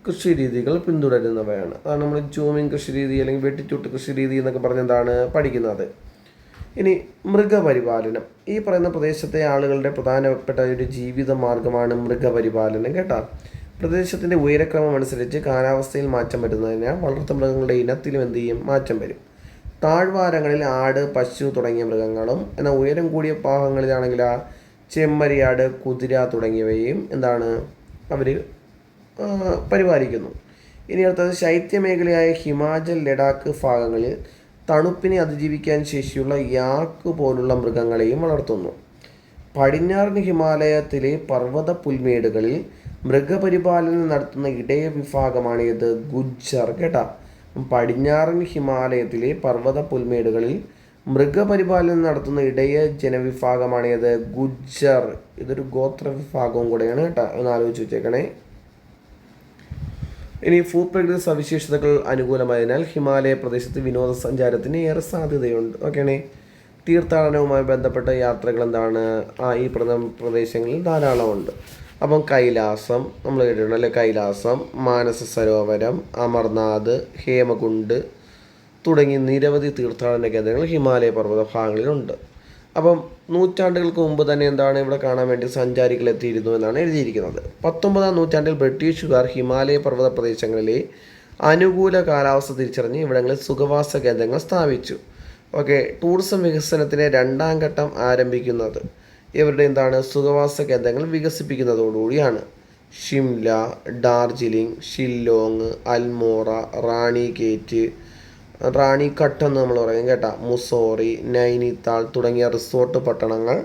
[SPEAKER 1] കൃഷി രീതികൾ പിന്തുടരുന്നവയാണ്. അതാണ് നമ്മൾ ജൂമിങ് കൃഷി രീതി അല്ലെങ്കിൽ വെട്ടിച്ചൂട്ട് കൃഷി രീതി എന്നൊക്കെ പറഞ്ഞെന്താണ് പഠിക്കുന്നത്. ഇനി മൃഗപരിപാലനം. ഈ പറയുന്ന പ്രദേശത്തെ ആളുകളുടെ പ്രധാനപ്പെട്ട ഒരു ജീവിത മാർഗമാണ് മൃഗപരിപാലനം കേട്ടോ. പ്രദേശത്തിൻ്റെ ഉയരക്രമം അനുസരിച്ച് കാലാവസ്ഥയിൽ മാറ്റം വരുന്നതിനാൽ വളർത്തുമൃഗങ്ങളുടെ ഇനത്തിലും എന്ത് ചെയ്യും? മാറ്റം വരും. താഴ്വാരങ്ങളിൽ ആട്, പശു തുടങ്ങിയ മൃഗങ്ങളും, എന്നാൽ ഉയരം കൂടിയ ഭാഗങ്ങളിലാണെങ്കിൽ ചെമ്മരിയാട്, കുതിര തുടങ്ങിയവയും എന്താണ് അവർ പരിപാലിക്കുന്നു. ഇനി അടുത്തത് ശൈത്യമേഖലയായ ഹിമാചൽ, ലഡാക്ക് ഭാഗങ്ങളിൽ തണുപ്പിനെ അതിജീവിക്കാൻ ശേഷിയുള്ള യാക്ക് പോലുള്ള മൃഗങ്ങളെയും വളർത്തുന്നു. പടിഞ്ഞാറൻ ഹിമാലയത്തിലെ പർവ്വത പുൽമേടുകളിൽ മൃഗപരിപാലനം നടത്തുന്ന ഇടയ വിഭാഗമാണ് ഇത് ഗുജ്ജർ കേട്ടോ. പടിഞ്ഞാറൻ ഹിമാലയത്തിലെ പർവ്വത പുൽമേടുകളിൽ മൃഗപരിപാലനം നടത്തുന്ന ഇടയ ജനവിഭാഗമാണ് ഏത്? ഗുജ്ജർ. ഇതൊരു ഗോത്ര വിഭാഗവും കൂടെയാണ് കേട്ടോ, ഒന്ന് ആലോചിച്ച് വെച്ചേക്കണേ. ഇനി ഭൂപ്രകൃതി സവിശേഷതകൾ അനുകൂലമായതിനാൽ ഹിമാലയ പ്രദേശത്ത് വിനോദസഞ്ചാരത്തിന് ഏറെ സാധ്യതയുണ്ട്. ഓക്കെയാണേ. തീർത്ഥാടനവുമായി ബന്ധപ്പെട്ട യാത്രകൾ എന്താണ്? ഈ പ്രദേശങ്ങളിൽ ധാരാളമുണ്ട്. അപ്പം കൈലാസം നമ്മൾ കേട്ടിട്ടുണ്ട് അല്ലേ? കൈലാസം, മാനസ സരോവരം, അമർനാഥ്, ഹേമകുണ്ട് തുടങ്ങി നിരവധി തീർത്ഥാടന കേന്ദ്രങ്ങൾ ഹിമാലയ പർവ്വത ഭാഗങ്ങളിലുണ്ട്. അപ്പം നൂറ്റാണ്ടുകൾക്ക് മുമ്പ് തന്നെ എന്താണ് ഇവിടെ കാണാൻ വേണ്ടി സഞ്ചാരികൾ എത്തിയിരുന്നു എന്നാണ് എഴുതിയിരിക്കുന്നത്. 19-ാം നൂറ്റാണ്ടിൽ ബ്രിട്ടീഷുകാർ ഹിമാലയ പർവ്വത പ്രദേശങ്ങളിലെ അനുകൂല കാലാവസ്ഥ തിരിച്ചറിഞ്ഞ് ഇവിടങ്ങളിൽ സുഖവാസ കേന്ദ്രങ്ങൾ സ്ഥാപിച്ചു. ഓക്കെ. ടൂറിസം വികസനത്തിന് 2ാം ഘട്ടം ആരംഭിക്കുന്നത് ഇവരുടെ എന്താണ്? സുഖവാസ കേന്ദ്രങ്ങൾ വികസിപ്പിക്കുന്നതോടുകൂടിയാണ്. ഷിംല, ഡാർജിലിംഗ്, ഷില്ലോങ്, അൽമോറ, റാണിഘട്ട് എന്ന് നമ്മൾ പറയും കേട്ടോ, മുസോറി, നൈനിതാൾ തുടങ്ങിയ റിസോർട്ട് പട്ടണങ്ങൾ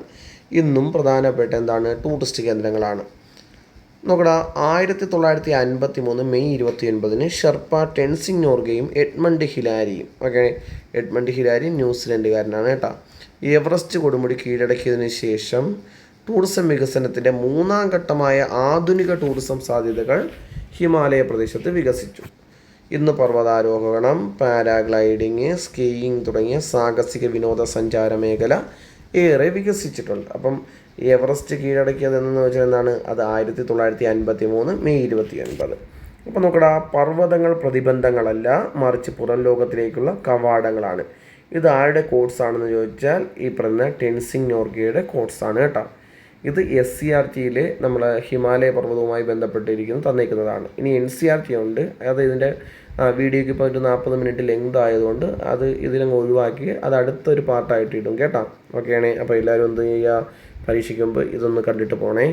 [SPEAKER 1] ഇന്നും പ്രധാനപ്പെട്ട എന്താണ്? ടൂറിസ്റ്റ് കേന്ദ്രങ്ങളാണ്. നോക്കടാ, 1953 മെയ് 29 ഷെർപ്പ ടെൻസിംഗ് നോർഗയും എഡ്മണ്ട് ഹിലാരിയും, ഓക്കെ, എഡ്മണ്ട് ഹിലാരി ന്യൂസിലൻഡുകാരനാണ് കേട്ടോ, എവറസ്റ്റ് കൊടുമുടി കീഴടക്കിയതിനു ശേഷം ടൂറിസം വികസനത്തിൻ്റെ 3ാം ഘട്ടമായ ആധുനിക ടൂറിസം സാധ്യതകൾ ഹിമാലയ പ്രദേശത്ത് വികസിച്ചു. ഇന്ന് പർവ്വതാരോഹണം, പാരാഗ്ലൈഡിങ്, സ്കീയിങ് തുടങ്ങിയ സാഹസിക വിനോദസഞ്ചാര മേഖല ഏറെ വികസിച്ചിട്ടുണ്ട്. അപ്പം എവറസ്റ്റ് കീഴടക്കിയതെന്ന് വെച്ചാൽ എന്താണ്? അത് 1953 മെയ് 29. അപ്പോൾ നോക്കടാ, പർവ്വതങ്ങൾ പ്രതിബന്ധങ്ങളല്ല, മറിച്ച് പുറം ലോകത്തിലേക്കുള്ള കവാടങ്ങളാണ്. ഇത് ആരുടെ കോഴ്സാണെന്ന് ചോദിച്ചാൽ ഈ പറഞ്ഞ ടെൻസിംഗ് നോർഗയുടെ കോഴ്സാണ് കേട്ടോ. ഇത് SCERT നമ്മൾ ഹിമാലയ പർവ്വതവുമായി ബന്ധപ്പെട്ടിരിക്കുന്നു തന്നേക്കുന്നതാണ്. ഇനി NCERT ഉണ്ട്, അത് ഇതിൻ്റെ വീഡിയോയ്ക്ക് ഇപ്പോൾ ഒരു 40 മിനിറ്റ് ലെങ്ത് ആയതുകൊണ്ട് അത് ഇതിലങ്ങ് ഒഴിവാക്കി അത് അടുത്തൊരു പാർട്ടായിട്ട് ഇടും കേട്ടോ. ഓക്കെയാണേ. അപ്പോൾ എല്ലാവരും എന്ത് ചെയ്യുക? പരീക്ഷയ്ക്ക് മുമ്പ് ഇതൊന്ന് കണ്ടിട്ട് പോണേ.